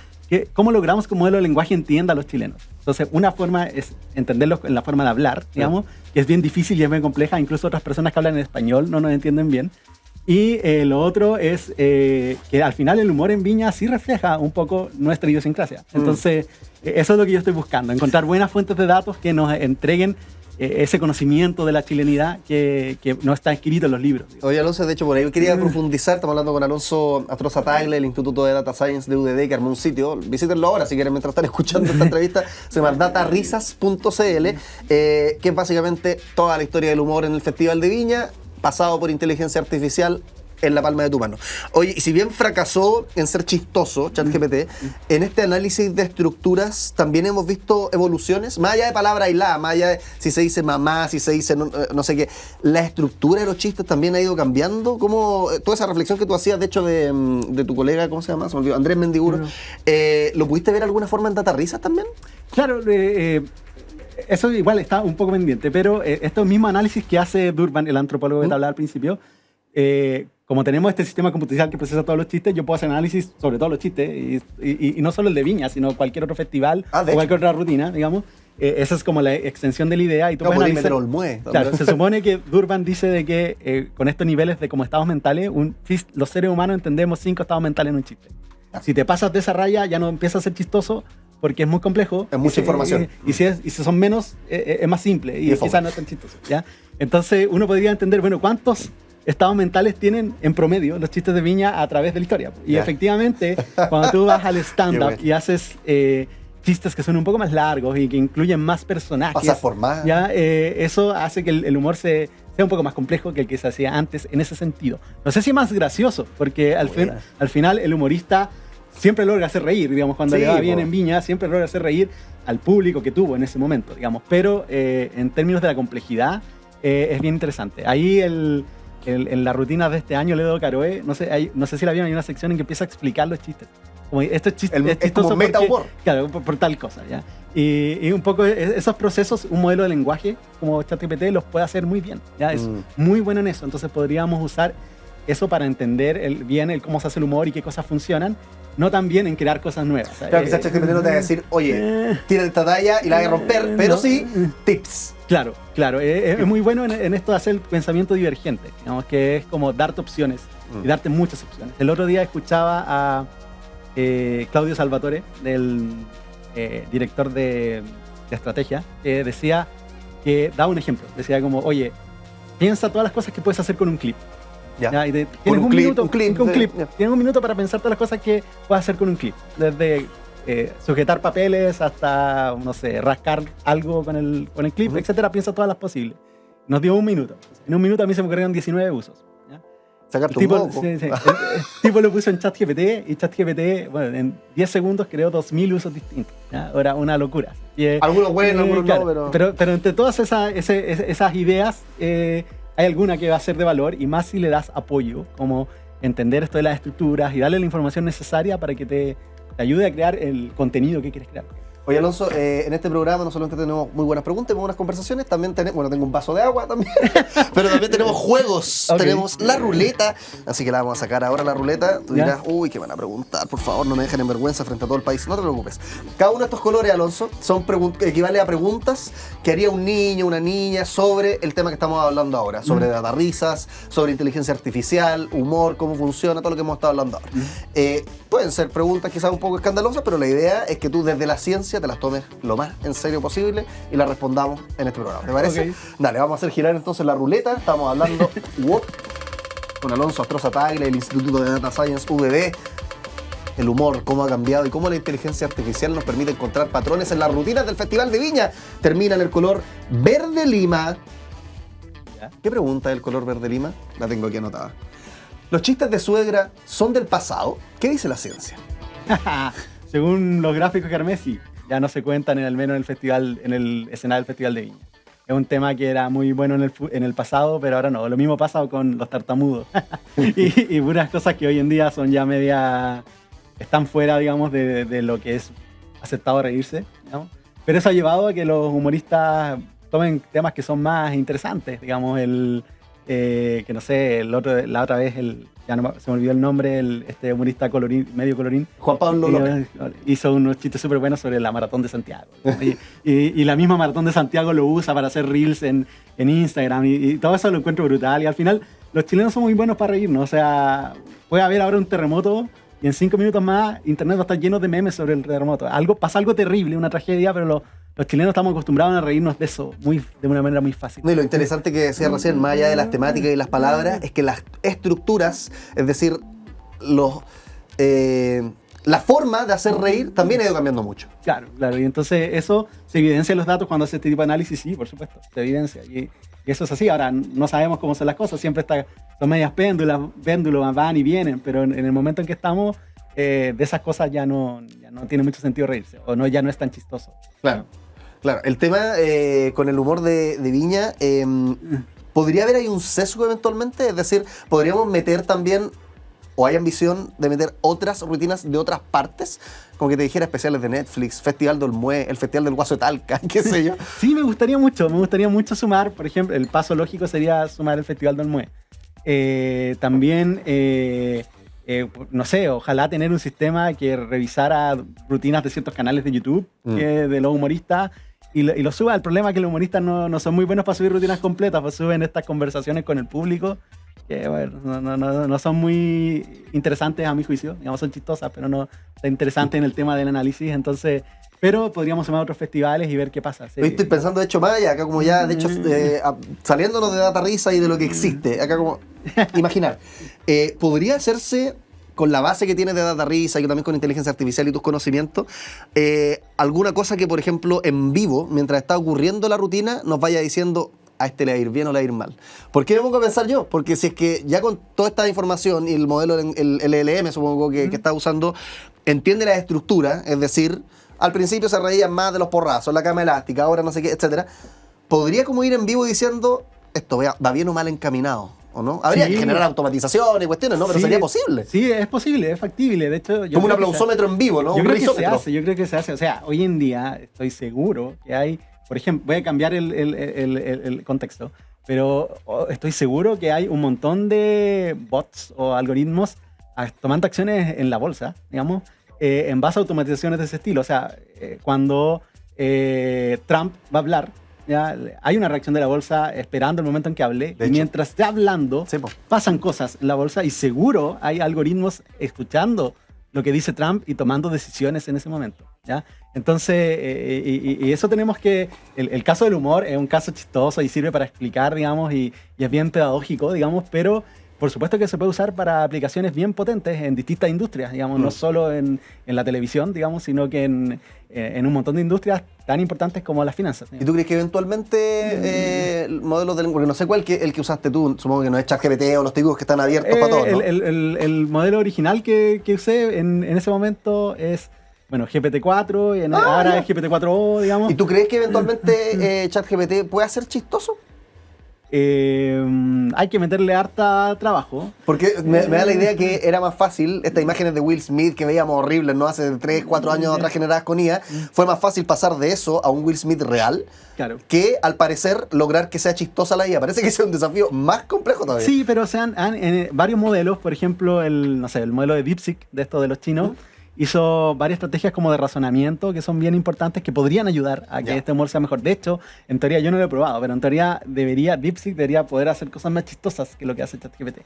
¿cómo logramos que un modelo de lenguaje entienda a los chilenos? Entonces, una forma es entenderlo en la forma de hablar, digamos, que es bien difícil y es bien compleja. Incluso otras personas que hablan en español no nos entienden bien. Y lo otro es que al final el humor en Viña sí refleja un poco nuestra idiosincrasia. Entonces, eso es lo que yo estoy buscando, encontrar buenas fuentes de datos que nos entreguen ese conocimiento de la chilenidad que no está escrito en los libros. Oye, Alonso, de hecho, por ahí quería profundizar. Estamos hablando con Alonso Astroza Tagle, del Instituto de Data Science de UDD, que armó un sitio. Visítenlo ahora si quieren, mientras están escuchando esta entrevista. Se llama datarisas.cl, que es básicamente toda la historia del humor en el Festival de Viña, pasado por inteligencia artificial en la palma de tu mano. Oye, y si bien fracasó en ser chistoso, ChatGPT, en este análisis de estructuras también hemos visto evoluciones, más allá de palabra aislada, más allá de si se dice mamá, si se dice no sé qué, la estructura de los chistes también ha ido cambiando. ¿Cómo toda esa reflexión que tú hacías, de hecho, de tu colega, ¿cómo se llama? Se me olvidó, Andrés Mendiburo, ¿lo pudiste ver de alguna forma en Datarisas también? Claro, eso igual está un poco pendiente, pero estos mismos análisis que hace Durban, el antropólogo que te hablaba al principio, como tenemos este sistema computacional que procesa todos los chistes, yo puedo hacer análisis sobre todos los chistes, y no solo el de Viña, sino cualquier otro festival o cualquier otra rutina, digamos. Esa es como la extensión de la idea. Y tú puedes analizar, claro, se supone que Durban dice de que con estos niveles de como estados mentales, los seres humanos entendemos 5 estados mentales en un chiste. Si te pasas de esa raya, ya no empieza a ser chistoso, porque es muy complejo. Es mucha información. Y si son menos, es más simple y quizás no es tan chistoso, ¿ya? Entonces uno podría entender, bueno, ¿cuántos estados mentales tienen en promedio los chistes de Viña a través de la historia? Y efectivamente, cuando tú vas al stand-up y haces chistes que son un poco más largos y que incluyen más personajes, pasas por más. ¿ya? Eso hace que el humor sea un poco más complejo que el que se hacía antes en ese sentido. No sé si más gracioso, porque al final el humorista siempre logra hacer reír, digamos, cuando le va bien en Viña, siempre logra hacer reír al público que tuvo en ese momento, digamos. Pero en términos de la complejidad, es bien interesante. Ahí en la rutina de este año, Ledo Caroe, no sé si la vieron, hay una sección en que empieza a explicar los chistes. Como esto es chistoso como meta humor. Claro, por tal cosa, ¿ya? Y un poco esos procesos, un modelo de lenguaje como ChatGPT los puede hacer muy bien, ¿ya? Es muy bueno en eso. Entonces podríamos usar eso para entender bien cómo se hace el humor y qué cosas funcionan, no tan bien en crear cosas nuevas. Claro, que ChatGPT no te va a decir, oye, tira esta talla y la voy a romper, pero sí, tips. Claro, es muy bueno en esto de hacer el pensamiento divergente, digamos, que es como darte opciones y darte muchas opciones. El otro día escuchaba a Claudio Salvatore, del director de estrategia, que decía, que daba un ejemplo, decía como, oye, piensa todas las cosas que puedes hacer con un clip. ¿Ya? Y tienes un clip. Tienes un minuto para pensar todas las cosas que puedes hacer con un clip, desde sujetar papeles hasta, no sé, rascar algo con el clip, etcétera. Piensa todas las posibles. Nos dio un minuto. En un minuto a mí se me ocurrieron 19 usos. Sacarte un poco. El tipo lo puso en ChatGPT y ChatGPT, bueno, en 10 segundos creó 2000 usos distintos. ¿Ya? Era una locura. Algunos buenos, algunos no, pero entre todas esas ideas, hay alguna que va a ser de valor, y más si le das apoyo, como entender esto de las estructuras y darle la información necesaria para que te ayude a crear el contenido que quieres crear. Oye, Alonso, en este programa no solamente tenemos muy buenas preguntas y muy buenas conversaciones, también tenemos, bueno, tengo un vaso de agua también, pero también tenemos juegos, Ok. tenemos la ruleta, así que la vamos a sacar ahora la ruleta. Tú dirás, uy, ¿qué van a preguntar? Por favor, no me dejen en vergüenza frente a todo el país, no te preocupes. Cada uno de estos colores, Alonso, equivale a preguntas que haría un niño, una niña sobre el tema que estamos hablando ahora, sobre datarrisas, sobre inteligencia artificial, humor, cómo funciona, todo lo que hemos estado hablando ahora. Pueden ser preguntas quizás un poco escandalosas, pero la idea es que tú desde la ciencia te las tomes lo más en serio posible y las respondamos en este programa. ¿Te parece? Ok. Dale, vamos a hacer girar entonces la ruleta. Estamos hablando con Alonso Astroza Tagle del Instituto de Data Science UDD. El humor, cómo ha cambiado y cómo la inteligencia artificial nos permite encontrar patrones en las rutinas del Festival de Viña. Termina en el color verde lima. Ya. ¿Qué pregunta es el color verde lima? La tengo aquí anotada. ¿Los chistes de suegra son del pasado? ¿Qué dice la ciencia? Según los gráficos que armé, sí, ya no se cuentan al menos en el festival, en el escenario del Festival de Viña. Es un tema que era muy bueno en el pasado, pero ahora no. Lo mismo pasa con los tartamudos. y puras cosas que hoy en día son ya están fuera, digamos, de lo que es aceptado reírse, digamos. Pero eso ha llevado a que los humoristas tomen temas que son más interesantes, digamos, que no sé, la otra vez, se me olvidó el nombre, este humorista medio colorín, Juan Pablo López. hizo unos chistes súper buenos sobre la Maratón de Santiago. y la misma Maratón de Santiago lo usa para hacer reels en Instagram, y todo eso lo encuentro brutal. Y al final, los chilenos son muy buenos para reírnos. O sea, puede haber ahora un terremoto y en 5 minutos más internet va a estar lleno de memes sobre el terremoto. Pasa algo terrible, una tragedia, pero los chilenos estamos acostumbrados a reírnos de eso de una manera muy fácil. No, y lo interesante que decía recién, más allá de las temáticas y las palabras, es que las estructuras, es decir, la forma de hacer reír también ha ido cambiando mucho. Claro. Y entonces eso se evidencia en los datos cuando hace este tipo de análisis, sí, por supuesto, se evidencia. Y eso es así. Ahora, no sabemos cómo son las cosas, siempre son medias péndulos, van y vienen, pero en el momento en que estamos, de esas cosas ya no tiene mucho sentido reírse, o ya no es tan chistoso. Claro. El tema con el humor de Viña, ¿podría haber ahí un sesgo eventualmente? Es decir, ¿podríamos meter también, o hay ambición de meter otras rutinas de otras partes? Como que te dijera especiales de Netflix, Festival de Olmué, el Festival del Guaso de Talca, qué sé yo. Sí, me gustaría mucho sumar, por ejemplo, el paso lógico sería sumar el Festival de Olmué. También, no sé, ojalá tener un sistema que revisara rutinas de ciertos canales de YouTube de los humoristas y lo suba. El problema es que los humoristas no son muy buenos para subir rutinas completas, pues suben estas conversaciones con el público que, bueno, no son muy interesantes a mi juicio, digamos, son chistosas, pero no son interesantes en el tema del análisis. Entonces, pero podríamos sumar otros festivales y ver qué pasa. Sí. Estoy pensando, de hecho, más allá, acá como ya, de hecho, saliéndonos de Data Risa y de lo que existe, acá como, imaginar, ¿podría hacerse con la base que tienes de Data Risa y también con inteligencia artificial y tus conocimientos, alguna cosa que, por ejemplo, en vivo, mientras está ocurriendo la rutina, nos vaya diciendo a este le va a ir bien o le va a ir mal? ¿Por qué me pongo a pensar yo? Porque si es que ya con toda esta información y el modelo, el LLM, supongo que está usando, entiende la estructura, es decir, al principio se reían más de los porrazos, la cama elástica, ahora no sé qué, etcétera. ¿Podría como ir en vivo diciendo esto va bien o mal encaminado? ¿O no? Habría que generar automatizaciones y cuestiones, ¿no? Pero sería posible. Sí, es posible, es factible. De hecho, como un aplausómetro en vivo, ¿no? Yo Un creo que risómetro. yo creo que se hace. O sea, hoy en día estoy seguro que hay, por ejemplo, voy a cambiar el contexto, pero estoy seguro que hay un montón de bots o algoritmos tomando acciones en la bolsa, digamos, en base a automatizaciones de ese estilo. O sea, cuando Trump va a hablar, ya hay una reacción de la bolsa esperando el momento en que hable, y mientras está hablando, pasan cosas en la bolsa y seguro hay algoritmos escuchando lo que dice Trump y tomando decisiones en ese momento, ¿ya? Entonces, y eso tenemos que... El caso del humor es un caso chistoso y sirve para explicar, digamos, y es bien pedagógico, digamos, pero por supuesto que se puede usar para aplicaciones bien potentes en distintas industrias, digamos, no solo en la televisión, digamos, sino que en un montón de industrias tan importantes como las finanzas. ¿Y tú crees que eventualmente el modelo del... Porque no sé cuál el que usaste tú, supongo que no es ChatGPT o los TICUs que están abiertos para todos, ¿no? El modelo original que usé en ese momento es, bueno, GPT-4, y ahora es GPT-4o, digamos. ¿Y tú crees que eventualmente ChatGPT puede ser chistoso? hay que meterle harta trabajo. Porque me da la idea que era más fácil, estas imágenes de Will Smith que veíamos horribles, ¿no? Hace 3, 4 años atrás generadas con IA, fue más fácil pasar de eso a un Will Smith real, Claro. que al parecer lograr que sea chistosa la IA. Parece que ese es un desafío más complejo todavía. Sí, pero han varios modelos, por ejemplo, el modelo de DeepSeek, de estos de los chinos, hizo varias estrategias como de razonamiento que son bien importantes, que podrían ayudar a que este humor sea mejor. De hecho, en teoría, yo no lo he probado, pero en teoría DeepSeek debería poder hacer cosas más chistosas que lo que hace ChatGPT.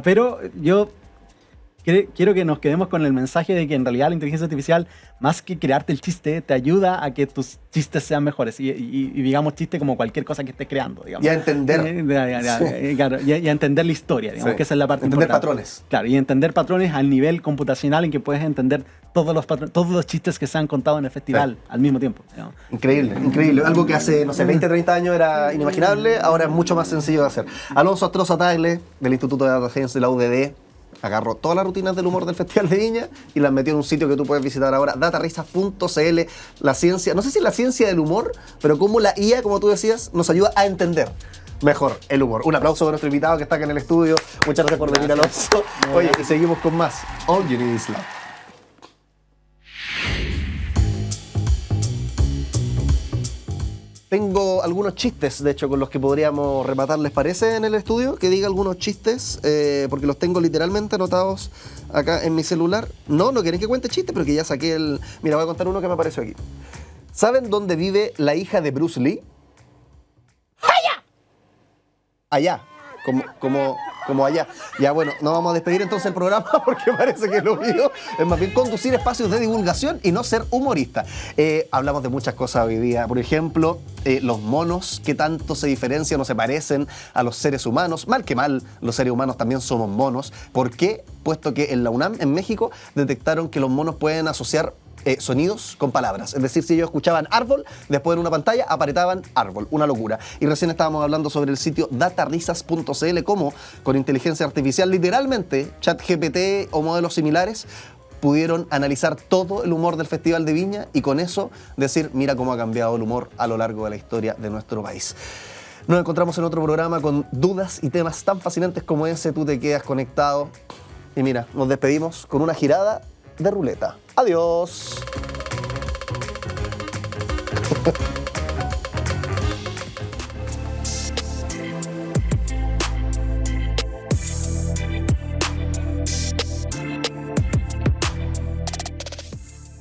Pero yo quiero que nos quedemos con el mensaje de que en realidad la inteligencia artificial, más que crearte el chiste, te ayuda a que tus chistes sean mejores. Y digamos, chiste como cualquier cosa que estés creando. Digamos. Y a entender. Claro, y a entender la historia, digamos, que esa es la parte entender importante. patrones. Claro, y entender patrones al nivel computacional en que puedes entender todos los chistes que se han contado en el festival al mismo tiempo. Digamos. Increíble, increíble. Algo que hace, no sé, 20, 30 años era inimaginable, ahora es mucho más sencillo de hacer. Alonso Astroza Tagle, del Instituto de Data Science de la UDD, agarró todas las rutinas del humor del Festival de Viña y las metió en un sitio que tú puedes visitar ahora, datarisas.cl. La ciencia, no sé si es la ciencia del humor, pero cómo la IA, como tú decías, nos ayuda a entender mejor el humor. Un aplauso para nuestro invitado que está acá en el estudio. Muchas gracias por venir, Alonso. Oye, y seguimos con más. All You Need Is Love. Tengo algunos chistes, de hecho, con los que podríamos rematar, ¿les parece, en el estudio? Que diga algunos chistes, porque los tengo literalmente anotados acá en mi celular. No quieren que cuente chistes, pero que ya saqué el... Mira, voy a contar uno que me apareció aquí. ¿Saben dónde vive la hija de Bruce Lee? Allá. Como allá. Ya, bueno, no vamos a despedir entonces el programa porque parece que lo mío es más bien conducir espacios de divulgación y no ser humorista. Hablamos de muchas cosas hoy día. Por ejemplo, los monos, qué tanto se diferencian o se parecen a los seres humanos. Mal que mal, los seres humanos también somos monos. ¿Por qué? Puesto que en la UNAM, en México, detectaron que los monos pueden asociar sonidos con palabras. Es decir, si ellos escuchaban árbol, después en una pantalla apretaban árbol. Una locura. Y recién estábamos hablando sobre el sitio datarisas.cl, cómo con inteligencia artificial, literalmente, ChatGPT o modelos similares, pudieron analizar todo el humor del Festival de Viña y con eso decir, mira cómo ha cambiado el humor a lo largo de la historia de nuestro país. Nos encontramos en otro programa con dudas y temas tan fascinantes como ese. Tú te quedas conectado. Y mira, nos despedimos con una girada de ruleta. Adiós.